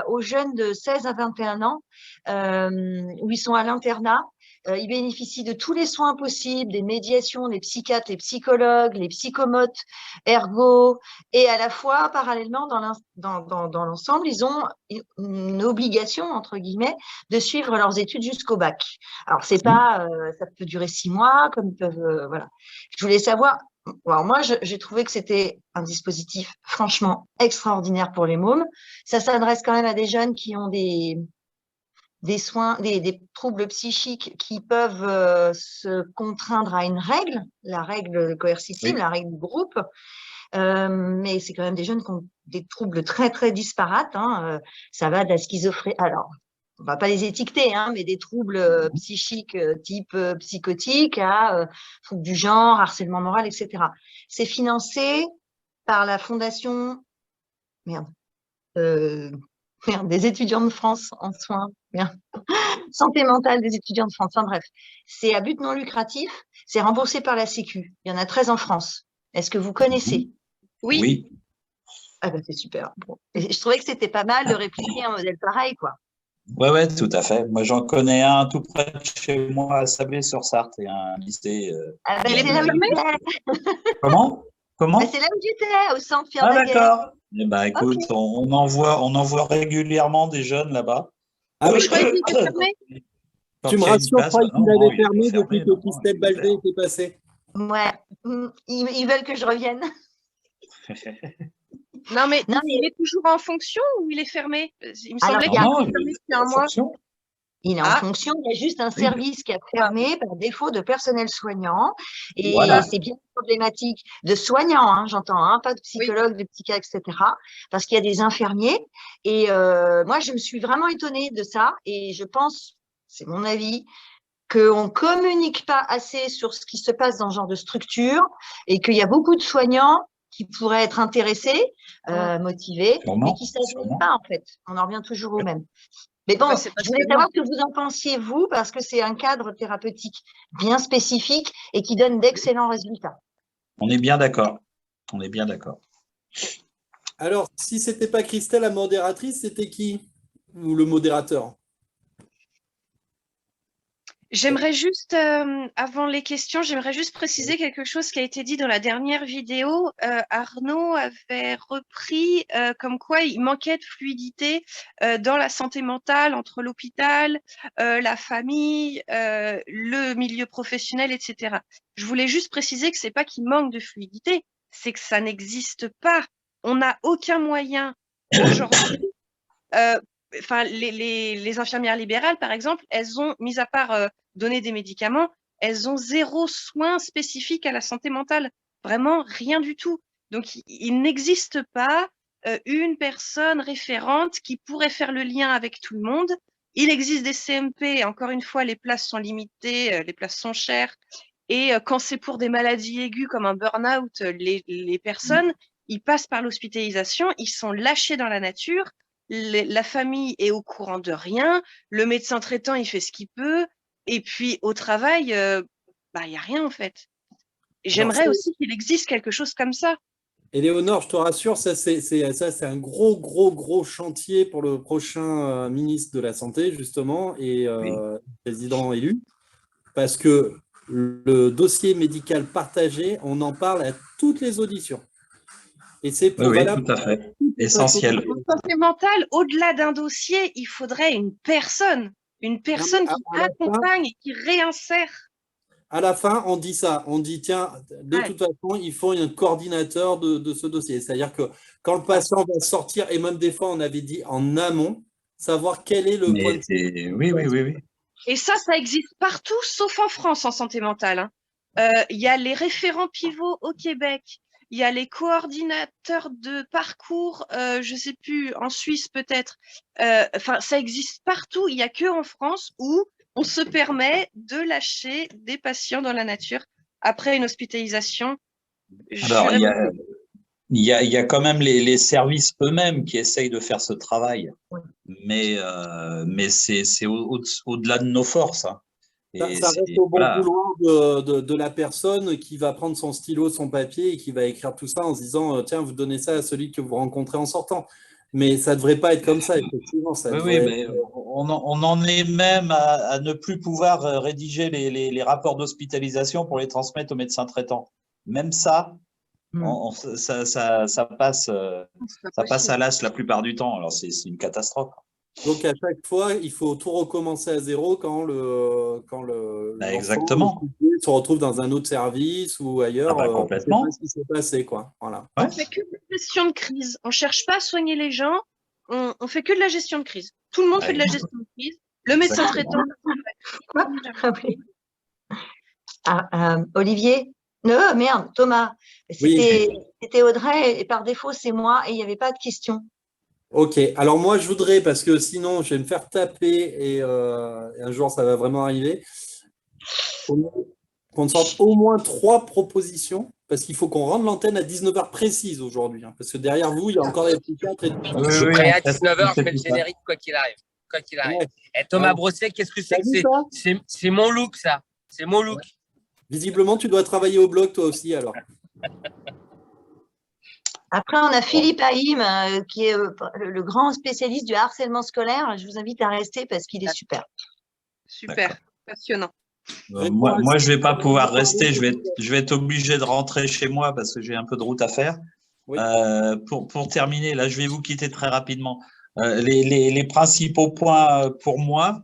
aux jeunes de 16 à 21 ans où ils sont à l'internat. Ils bénéficient de tous les soins possibles, des médiations, des psychiatres, les psychologues, les psychomotes, ergo, et à la fois, parallèlement, dans l'ensemble, ils ont une obligation, entre guillemets, de suivre leurs études jusqu'au bac. Alors, c'est pas, ça peut durer 6 mois, comme ils peuvent, voilà. Je voulais savoir, alors moi, j'ai trouvé que c'était un dispositif franchement extraordinaire pour les mômes. Ça s'adresse quand même à des jeunes qui ont des soins, des troubles psychiques qui peuvent se contraindre à une règle, la règle coercitive, la règle du groupe. Mais c'est quand même des jeunes qui ont des troubles très, très disparates. Hein. Ça va de la schizophrénie. Alors, on ne va pas les étiqueter, hein, mais des troubles psychiques type psychotique à troubles du genre, harcèlement moral, etc. C'est financé par la fondation des étudiants de France en soins. Santé mentale des étudiants de France. Enfin bref, c'est à but non lucratif, c'est remboursé par la Sécu. Il y en a 13 en France. Est-ce que vous connaissez?
Oui.
Ah ben c'est super. Bon. Et je trouvais que c'était pas mal de répliquer un modèle pareil, quoi.
Ouais, tout à fait. Moi, j'en connais un tout près de chez moi à Sablé-sur-Sarthe et un lycée.
Ah ben, c'est là où j'étais.
Comment?
Ben, c'est là où j'étais, au centre Pierre Daguerre.
D'accord. Eh ben, écoute, on envoie régulièrement des jeunes là-bas.
Ah oui,
je croyais qu'il était fermé.
Tu me rassures, je croyais qu'il avait fermé depuis que Christelle Baldé était passée.
Ouais, ils veulent que je revienne.
Non, mais il est toujours en fonction ou il est fermé? Il me semblait qu'il était fermé depuis un mois.
Il est en fonction, il y a juste un service qui a fermé par défaut de personnel soignant. Et c'est bien problématique de soignants, hein, j'entends, hein, pas de psychologues, de psychiatres, etc. Parce qu'il y a des infirmiers. Et moi, je me suis vraiment étonnée de ça. Et je pense, c'est mon avis, qu'on ne communique pas assez sur ce qui se passe dans ce genre de structure et qu'il y a beaucoup de soignants qui pourraient être intéressés, motivés, mais qui ne s'adonnent pas, en fait. On en revient toujours au même. Mais bon, je voulais savoir ce que vous en pensiez, vous, parce que c'est un cadre thérapeutique bien spécifique et qui donne d'excellents résultats.
On est bien d'accord. On est bien d'accord.
Alors, si ce n'était pas Christelle, la modératrice, c'était qui? ou le modérateur?
J'aimerais juste, avant les questions, j'aimerais juste préciser quelque chose qui a été dit dans la dernière vidéo. Arnaud avait repris comme quoi il manquait de fluidité dans la santé mentale entre l'hôpital, la famille, le milieu professionnel, etc. Je voulais juste préciser que c'est pas qu'il manque de fluidité, c'est que ça n'existe pas. On n'a aucun moyen aujourd'hui. Enfin, les infirmières libérales, par exemple, elles ont, mis à part donner des médicaments, elles ont 0 soin spécifique à la santé mentale. Vraiment, rien du tout. Donc, il n'existe pas une personne référente qui pourrait faire le lien avec tout le monde. Il existe des CMP, encore une fois, les places sont limitées, les places sont chères. Et quand c'est pour des maladies aiguës comme un burn-out, les personnes, ils passent par l'hospitalisation, ils sont lâchés dans la nature. La famille est au courant de rien, le médecin traitant, il fait ce qu'il peut, et puis au travail, il n'y a rien en fait. J'aimerais aussi qu'il existe quelque chose comme ça.
Éléonore, je te rassure, ça c'est un gros chantier pour le prochain ministre de la Santé, justement, et président élu, parce que le dossier médical partagé, on en parle à toutes les auditions. Et c'est
tout à fait. Essentiel.
En santé mentale, au-delà d'un dossier, il faudrait une personne qui accompagne et qui réinsère.
À la fin, on dit ça. On dit, tiens, de toute façon, il faut un coordinateur de ce dossier. C'est-à-dire que quand le patient va sortir, et même des fois, on avait dit en amont, savoir quel est le point de vue.
Oui.
Et ça existe partout, sauf en France, en santé mentale. Il y a les référents pivots au Québec. Il y a les coordinateurs de parcours, je ne sais plus, en Suisse peut-être. Enfin, ça existe partout. Il n'y a que en France où on se permet de lâcher des patients dans la nature après une hospitalisation.
Alors, il y a quand même les services eux-mêmes qui essayent de faire ce travail. Mais c'est au-delà de nos forces. Hein.
Ça reste au bon vouloir de la personne qui va prendre son stylo, son papier et qui va écrire tout ça en se disant tiens, vous donnez ça à celui que vous rencontrez en sortant. Mais ça ne devrait pas être comme ça, effectivement.
Mais on en est même à ne plus pouvoir rédiger les rapports d'hospitalisation pour les transmettre aux médecins traitants. Même ça, ça passe à l'as la plupart du temps. Alors, c'est une catastrophe.
Donc, à chaque fois, il faut tout recommencer à zéro quand
exactement.
se retrouve dans un autre service ou ailleurs.
Complètement.
On ne sait pas ce qui s'est passé, quoi. Voilà.
On ne fait que de la gestion de crise. On ne cherche pas à soigner les gens. On fait que de la gestion de crise. Tout le monde fait de la gestion de crise. Le médecin traitant.
Olivier? Non, merde, Thomas. C'était Audrey et par défaut, c'est moi et il n'y avait pas de questions.
Ok, alors moi je voudrais, parce que sinon je vais me faire taper et un jour ça va vraiment arriver, qu'on sorte au moins 3 propositions, parce qu'il faut qu'on rende l'antenne à 19h précise aujourd'hui, hein, parce que derrière vous, il y a encore des psychiatres.
Je suis prêt à 19h, je mets le générique quoi qu'il arrive. Ouais. Et Thomas Brosset, qu'est-ce que c'est que c'est mon look, ça. C'est mon look.
Visiblement, tu dois travailler au bloc toi aussi alors.
Après, on a Philippe Haïm, qui est le grand spécialiste du harcèlement scolaire. Je vous invite à rester parce qu'il est super.
Super, passionnant.
Moi, je ne vais pas pouvoir rester. Je vais être obligé de rentrer chez moi parce que j'ai un peu de route à faire. Oui. Pour terminer, là, je vais vous quitter très rapidement. Les principaux points pour moi,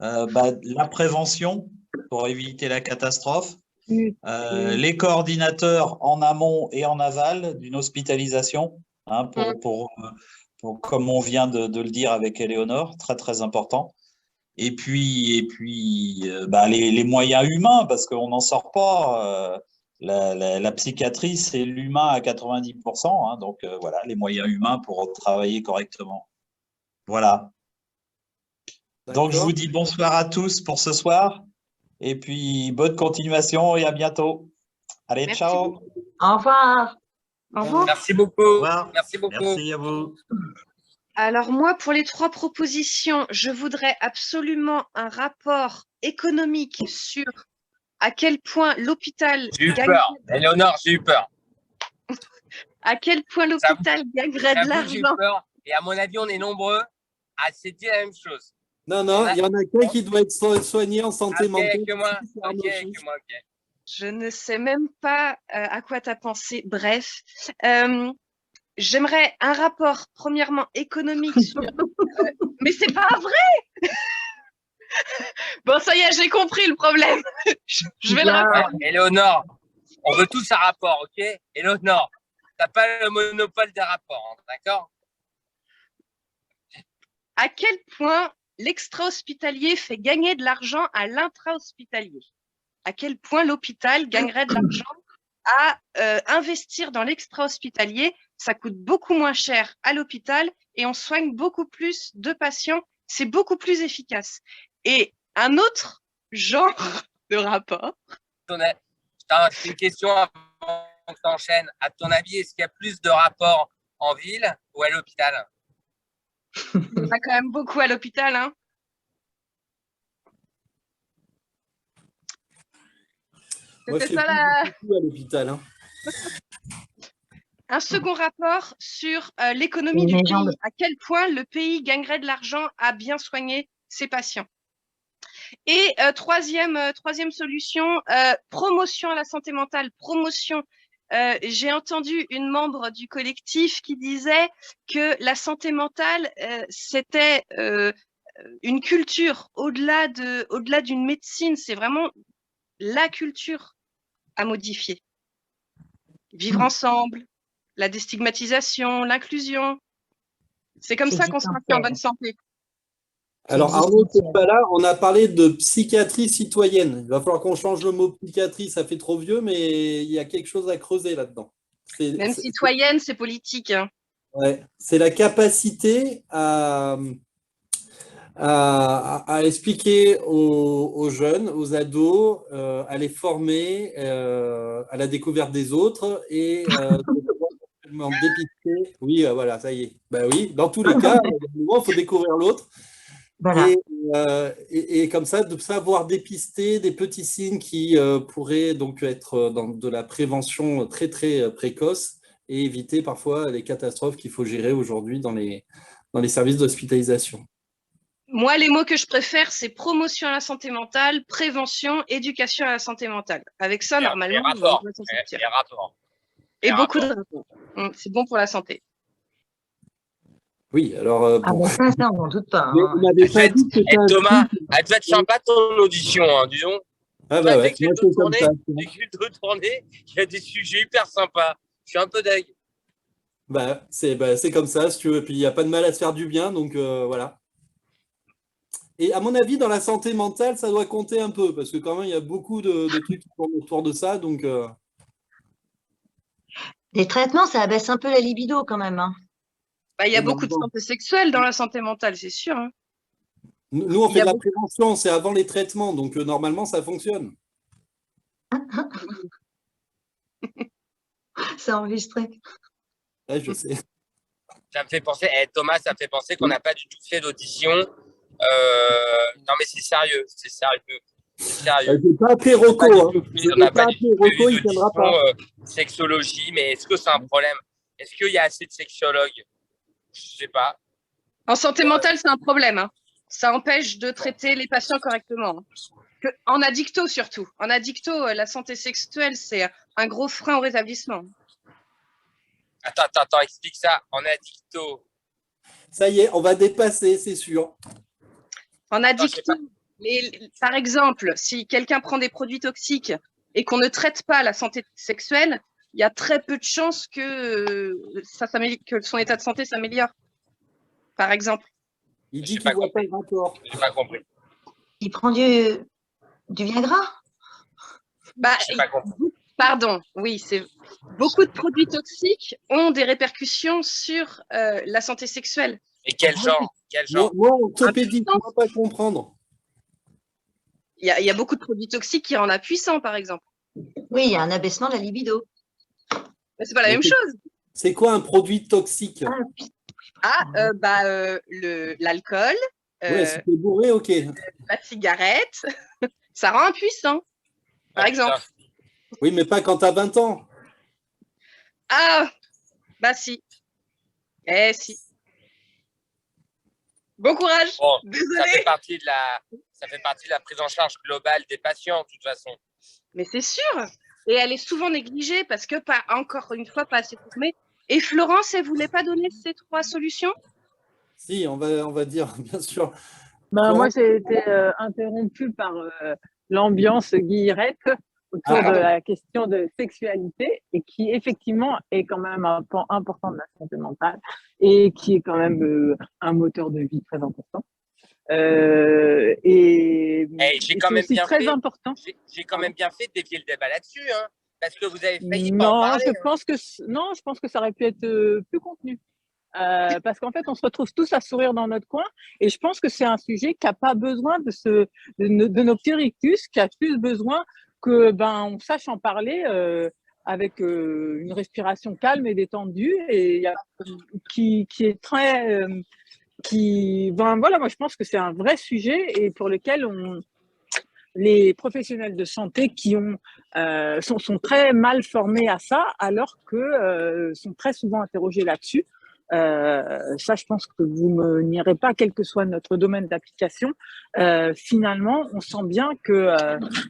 la prévention pour éviter la catastrophe. Les coordinateurs en amont et en aval d'une hospitalisation, hein, pour, comme on vient de le dire avec Éléonore, très très important. Et puis les moyens humains, parce qu'on n'en sort pas. La psychiatrie, c'est l'humain à 90%, hein, donc voilà, les moyens humains pour travailler correctement. Voilà. Donc je vous dis bonsoir à tous pour ce soir. Et puis, bonne continuation et à bientôt. Allez, merci. Ciao.
Au revoir.
Au revoir.
Merci beaucoup. Au revoir. Merci beaucoup.
Merci à vous.
Alors moi, pour les 3 propositions, je voudrais absolument un rapport économique sur à quel point l'hôpital…
J'ai eu peur. Éléonore, j'ai eu peur.
À quel point l'hôpital gagnerait de l'argent.
Et à mon avis, on est nombreux Ah, c'était la même chose.
Non, non, il y en a qu'un qui doit être soigné en santé mentale.
Que moi. Ok.
Je ne sais même pas à quoi tu as pensé. Bref, j'aimerais un rapport, premièrement, économique sur… mais c'est pas vrai. Bon, ça y est, j'ai compris le problème. Je vais le rappeler.
Éléonore, on veut tous un rapport, ok? Éléonore, t'as pas le monopole des rapports, hein, d'accord?
À quel point l'extra-hospitalier fait gagner de l'argent à l'intra-hospitalier? À quel point l'hôpital gagnerait de l'argent à investir dans l'extra-hospitalier? Ça coûte beaucoup moins cher à l'hôpital et on soigne beaucoup plus de patients. C'est beaucoup plus efficace. Et un autre genre de rapport.
C'est une question avant que tu enchaînes. À ton avis, est-ce qu'il y a plus de rapports en ville ou à l'hôpital?
Il y en a quand même beaucoup à l'hôpital, hein.
C'était ça à l'hôpital. Hein.
Un second rapport sur l'économie du pays. À quel point le pays gagnerait de l'argent à bien soigner ses patients. Et troisième solution, promotion à la santé mentale, promotion. J'ai entendu une membre du collectif qui disait que la santé mentale, c'était une culture au-delà d'une médecine, c'est vraiment la culture à modifier. Vivre ensemble, la déstigmatisation, l'inclusion. C'est comme ça qu'on se maintient en bonne santé.
Alors Arnaud, c'est pas là, on a parlé de psychiatrie citoyenne. Il va falloir qu'on change le mot psychiatrie, ça fait trop vieux, mais il y a quelque chose à creuser là-dedans.
Même citoyenne, c'est politique. Hein.
Ouais, c'est la capacité à expliquer aux jeunes, aux ados, à les former à la découverte des autres et dépister. Oui, voilà, ça y est. Ben oui, dans tous les cas, il faut découvrir l'autre. Voilà. Et comme ça, de savoir dépister des petits signes qui pourraient donc être dans de la prévention très, très précoce et éviter parfois les catastrophes qu'il faut gérer aujourd'hui dans les services d'hospitalisation.
Moi, les mots que je préfère, c'est promotion à la santé mentale, prévention, éducation à la santé mentale. Avec ça, normalement, on va s'en sortir. Et beaucoup de rapports. C'est bon pour la santé.
Oui, alors.
Bon. Ça, on n'en doute pas.
Hein. Thomas, elle devait être sympa ton audition, hein, disons.
Ah bah ouais,
dès que tu te retourner, il y a des sujets hyper sympas. Je suis un peu deg.
C'est comme ça, si tu veux. Puis il n'y a pas de mal à se faire du bien, donc voilà. Et à mon avis, dans la santé mentale, ça doit compter un peu, parce que quand même, il y a beaucoup de trucs qui tournent autour de ça, donc.
Les traitements, ça abaisse un peu la libido quand même. Hein.
Il y a beaucoup de santé sexuelle dans la santé mentale, c'est sûr. Hein.
Nous, on fait de la prévention, c'est avant les traitements, donc normalement, ça fonctionne.
C'est enregistré.
Ouais, je sais.
Ça me fait penser, Thomas, ça me fait penser qu'on n'a pas du tout fait d'audition. Non, mais c'est sérieux, c'est sérieux.
C'est pas appelé Rocco.
On n'a pas du tout fait d'audition sexologie, mais est-ce que c'est un problème? Est-ce qu'il y a assez de sexologues? Je sais pas.
En santé mentale, c'est un problème. Hein. Ça empêche de traiter les patients correctement. En addicto, surtout. En addicto, la santé sexuelle, c'est un gros frein au rétablissement.
Attends, explique ça. En addicto.
Ça y est, on va dépasser, c'est sûr.
En addicto, par exemple, si quelqu'un prend des produits toxiques et qu'on ne traite pas la santé sexuelle, il y a très peu de chances que son état de santé s'améliore, par exemple.
Il dit qu'il ne voit pas le rapport.
Je n'ai pas compris.
Il prend du Viagra?
Pardon, oui, c'est beaucoup de produits toxiques ont des répercussions sur la santé sexuelle.
Et quel genre?
Moi, orthopédie, je ne peux pas comprendre.
Il y a beaucoup de produits toxiques qui rendent impuissant, par exemple.
Oui, il y a un abaissement de la libido.
Mais c'est pas la même chose.
C'est quoi un produit toxique?
L'alcool.
Ouais, si t'es bourré, ok.
La cigarette, ça rend impuissant, par exemple.
Oui, mais pas quand tu as 20 ans.
Ah, bah si. Si. Bon courage.
Bon,
Désolée.
ça fait partie de la prise en charge globale des patients, de toute façon.
Mais c'est sûr. Et elle est souvent négligée parce que, pas encore une fois, pas assez formée. Et Florence, elle ne voulait pas donner ces 3 solutions?
Si, on va dire, bien sûr.
Ben, moi, j'ai été interrompue par l'ambiance guillerette autour de la question de sexualité et qui, effectivement, est quand même un pan important de la santé mentale et qui est quand même un moteur de vie très important. Et
j'ai quand
c'est
même
aussi
bien
très
fait.
important.
J'ai quand même bien fait de dévier le débat là-dessus, hein, parce que vous avez failli pas en
Non,
parler.
je pense que ça aurait pu être plus contenu. Parce qu'en fait, on se retrouve tous à sourire dans notre coin et je pense que c'est un sujet qui n'a pas besoin de nos petits rictus, qui a plus besoin que on sache en parler avec une respiration calme et détendue et qui est très voilà, moi je pense que c'est un vrai sujet et pour lequel les professionnels de santé qui sont très mal formés à ça, alors que sont très souvent interrogés là-dessus. Ça, je pense que vous me nierez pas, quel que soit notre domaine d'application. Finalement, on sent bien que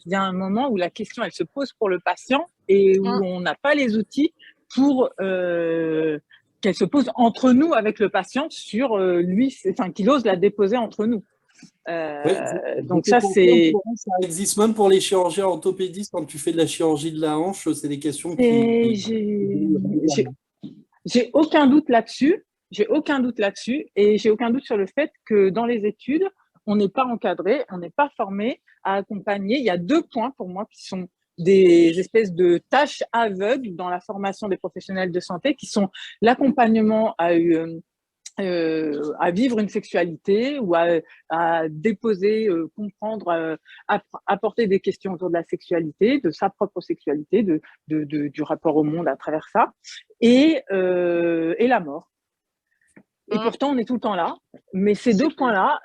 y a un moment où la question, elle se pose pour le patient et où on n'a pas les outils pour qu'elle se pose entre nous avec le patient sur qu'il ose la déposer entre nous. Donc ça, c'est…
Ça existe même pour les chirurgiens orthopédistes quand tu fais de la chirurgie de la hanche, c'est des questions
J'ai aucun doute là-dessus. J'ai aucun doute là-dessus et j'ai aucun doute sur le fait que dans les études, on n'est pas encadré, on n'est pas formé à accompagner. Il y a 2 points pour moi qui sont des espèces de tâches aveugles dans la formation des professionnels de santé, qui sont l'accompagnement à vivre une sexualité ou à déposer, comprendre, apporter des questions autour de la sexualité, de sa propre sexualité, du rapport au monde à travers ça, et la mort. Et pourtant, on est tout le temps là. Mais ces 2 points-là,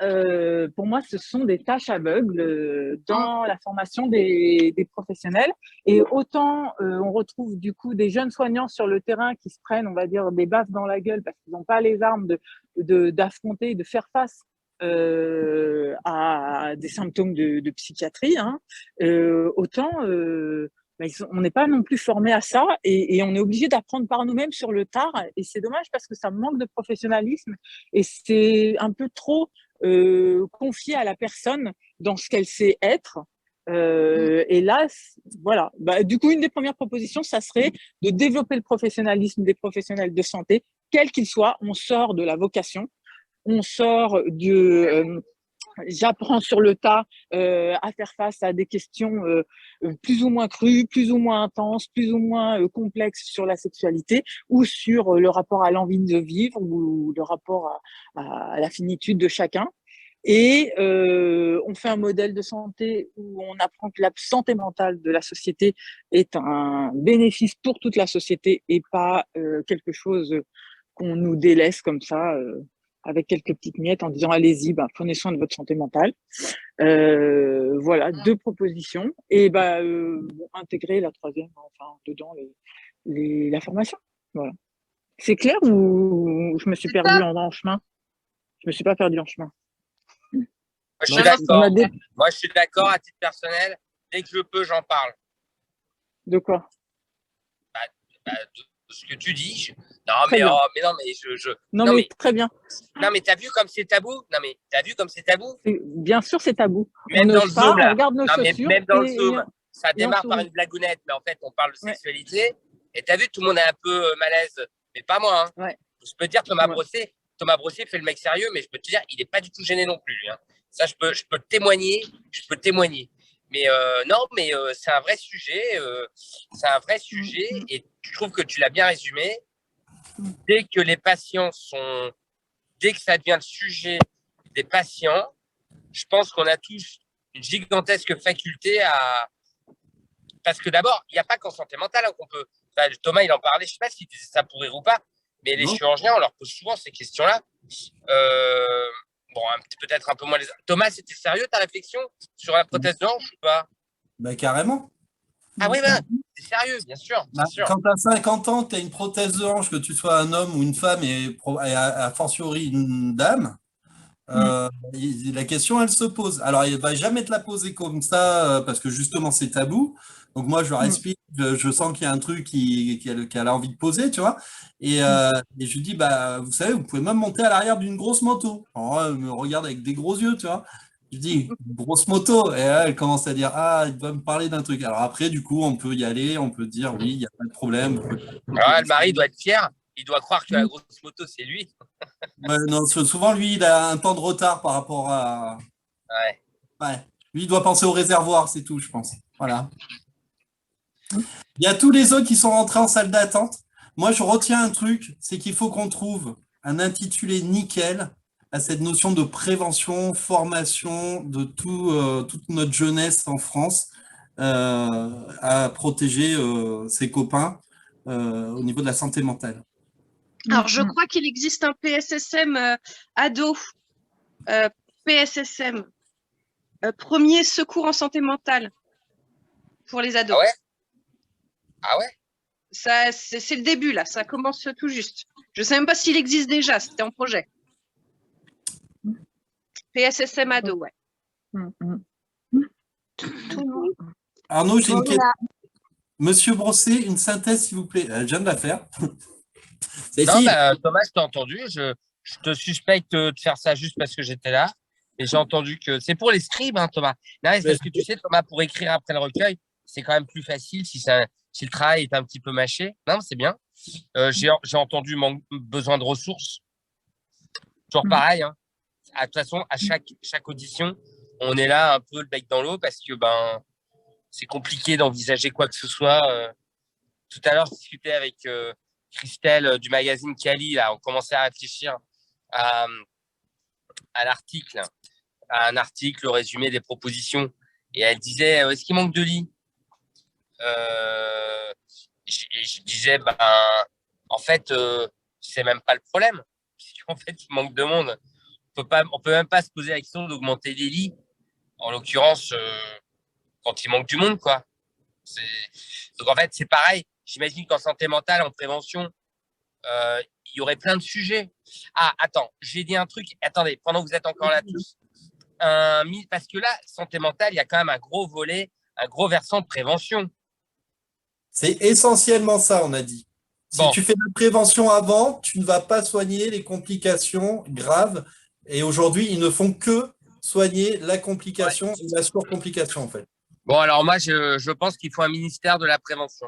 pour moi, ce sont des tâches aveugles dans la formation des professionnels. Et autant on retrouve du coup des jeunes soignants sur le terrain qui se prennent, on va dire, des baffes dans la gueule parce qu'ils n'ont pas les armes d'affronter, de faire face à des symptômes de psychiatrie. Hein. Autant… on n'est pas non plus formé à ça et on est obligé d'apprendre par nous-mêmes sur le tard et c'est dommage parce que ça manque de professionnalisme et c'est un peu trop confié à la personne dans ce qu'elle sait être. Et là, voilà. Du coup, une des premières propositions, ça serait de développer le professionnalisme des professionnels de santé, quel qu'il soit. On sort de la vocation, on sort j'apprends sur le tas à faire face à des questions plus ou moins crues, plus ou moins intenses, plus ou moins complexes sur la sexualité ou sur le rapport à l'envie de vivre ou le rapport à la finitude de chacun. Et on fait un modèle de santé où on apprend que la santé mentale de la société est un bénéfice pour toute la société et pas quelque chose qu'on nous délaisse comme ça avec quelques petites miettes en disant allez-y, prenez soin de votre santé mentale. Voilà, 2 propositions. Et intégrer la 3e, dedans la formation. Voilà. C'est clair ou je me suis perdue en chemin? Je me suis pas perdue en chemin.
Moi, je suis d'accord. Moi, je suis d'accord à titre personnel. Dès que je peux, j'en parle.
De quoi?
De ce que tu dis. Mais
très bien.
Non, mais t'as vu comme c'est tabou? Non, mais t'as vu comme c'est tabou?
Bien sûr, c'est tabou.
Même dans le Zoom, là.
On regarde nos chaussures.
Même dans le Zoom, ça démarre par une blagounette, mais en fait, on parle de sexualité. Et t'as vu, tout le monde est un peu malaise. Mais pas moi. Hein. Ouais. Je peux te dire, Thomas Brossier fait le mec sérieux, mais je peux te dire, il n'est pas du tout gêné non plus. Hein. Ça, je peux témoigner. Mais non, mais c'est un vrai sujet. Et je trouve que tu l'as bien résumé. Dès que ça devient le sujet des patients, je pense qu'on a tous une gigantesque faculté à… Parce que d'abord, il n'y a pas qu'en santé mentale qu'on peut… Enfin, Thomas, il en parlait, je ne sais pas s'il disait ça pour rire ou pas, mais les chirurgiens, on leur pose souvent ces questions-là. Peut-être un peu moins les… Thomas, c'était sérieux ta réflexion sur la prothèse de hanche ou pas?
Carrément.
Ah oui, c'est sérieux, bien sûr.
Quand tu as 50 ans, tu as une prothèse de hanche, que tu sois un homme ou une femme et a fortiori une dame, La question, elle se pose. Alors, il ne va jamais te la poser comme ça parce que justement, c'est tabou. Donc, moi, je leur explique, je sens qu'il y a un truc qu'elle a envie de poser, tu vois. Et je lui dis, bah, vous savez, vous pouvez même monter à l'arrière d'une grosse moto. Alors, elle me regarde avec des gros yeux, tu vois. Je dis, grosse moto. Et là, elle commence à dire, ah, il va me parler d'un truc. Alors après, du coup, on peut y aller, on peut dire, oui, il n'y a pas de problème.
Alors, le mari doit être fier. Il doit croire que la grosse moto, c'est lui.
Ouais, non, souvent, lui, il a un temps de retard par rapport à.
Ouais.
Ouais. Lui, il doit penser au réservoir, c'est tout, je pense. Voilà. Il y a tous les autres qui sont rentrés en salle d'attente. Moi, je retiens un truc, c'est qu'il faut qu'on trouve un intitulé nickel à cette notion de prévention, formation de toute notre jeunesse en France à protéger ses copains au niveau de la santé mentale.
Alors, je crois qu'il existe un PSSM ado, PSSM, premier secours en santé mentale pour les ados.
Ah ouais? Ah ouais?
Ça, c'est le début, là. Ça commence tout juste. Je ne sais même pas s'il existe déjà. C'était en projet. PSSM ado, ouais.
Arnaud, j'ai une question. Monsieur Brossé, une synthèse, s'il vous plaît. Je viens de la faire.
Non, Thomas, je t'ai entendu. Je te suspecte de faire ça juste parce que j'étais là. Et j'ai entendu que c'est pour les scribes, hein, Thomas. Non, c'est parce que tu sais, Thomas, pour écrire après le recueil, c'est quand même plus facile si le travail est un petit peu mâché. Non, c'est bien. J'ai entendu besoin de ressources. Toujours pareil. Hein. De toute façon, à chaque audition, on est là un peu le bec dans l'eau parce que c'est compliqué d'envisager quoi que ce soit. Tout à l'heure, je discutais avec Christelle du magazine Cali. Là, on commençait à réfléchir à l'article, à un article, le résumé des propositions. Et elle disait, est-ce qu'il manque de lits? Je disais, en fait, c'est même pas le problème. En fait, il manque de monde. On peut même pas se poser la question d'augmenter les lits. En l'occurrence, quand il manque du monde, quoi. Donc, en fait, c'est pareil. J'imagine qu'en santé mentale, en prévention, il y aurait plein de sujets. Ah, attends, j'ai dit un truc. Attendez, pendant que vous êtes encore là tous. Parce que là, santé mentale, il y a quand même un gros volet, un gros versant de prévention.
C'est essentiellement ça, on a dit. Si tu fais de la prévention avant, tu ne vas pas soigner les complications graves. Et aujourd'hui, ils ne font que soigner la complication et la surcomplication, en fait.
Bon, alors moi, je pense qu'il faut un ministère de la prévention.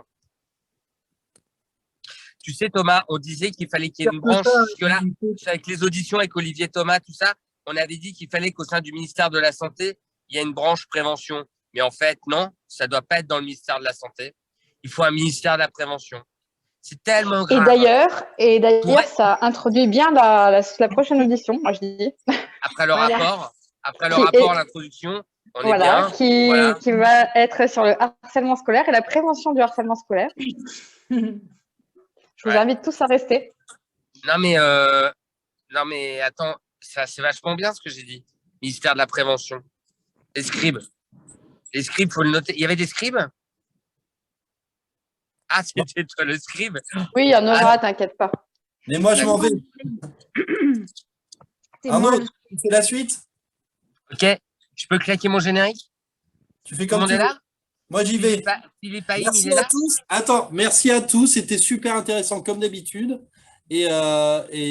Tu sais, Thomas, on disait qu'il fallait qu'il y ait une branche. Parce que là, avec les auditions avec Olivier Thomas, tout ça, on avait dit qu'il fallait qu'au sein du ministère de la Santé, il y ait une branche prévention. Mais en fait, non, ça ne doit pas être dans le ministère de la Santé. Il faut un ministère de la prévention. C'est tellement grave.
Et d'ailleurs, ça introduit bien la prochaine audition, moi je dis.
Après le rapport, l'introduction, on est bien.
Qui va être sur le harcèlement scolaire et la prévention du harcèlement scolaire. Je vous invite tous à rester.
Non mais attends, ça c'est vachement bien ce que j'ai dit. Ministère de la prévention. Les scribes. Les scribes, faut le noter. Il y avait des scribes? Ah, c'était toi le scribe?
Oui, il y en aura, t'inquiète pas.
Mais moi, je m'en vais. Arnaud, tu fais la suite?
Ok. Je peux claquer mon générique?
Tu fais comme tu veux.
Là?
Moi, j'y vais.
Merci à
tous. Attends, merci à tous. C'était super intéressant comme d'habitude. Et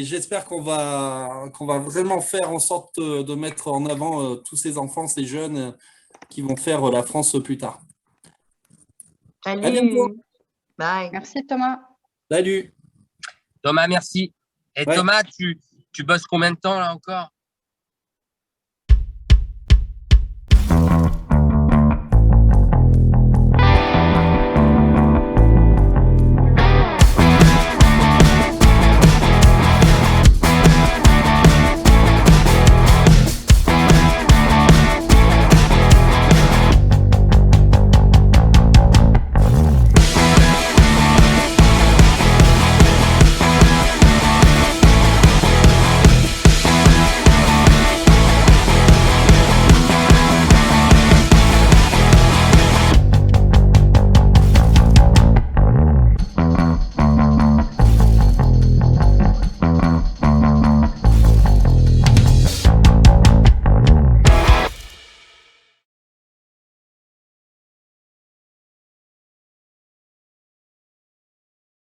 j'espère qu'on va vraiment faire en sorte de mettre en avant tous ces enfants, ces jeunes qui vont faire la France plus tard.
Salut.
À bientôt.
Bye.
Merci Thomas.
Salut.
Thomas, merci. Et ouais. Thomas, tu bosses combien de temps là encore?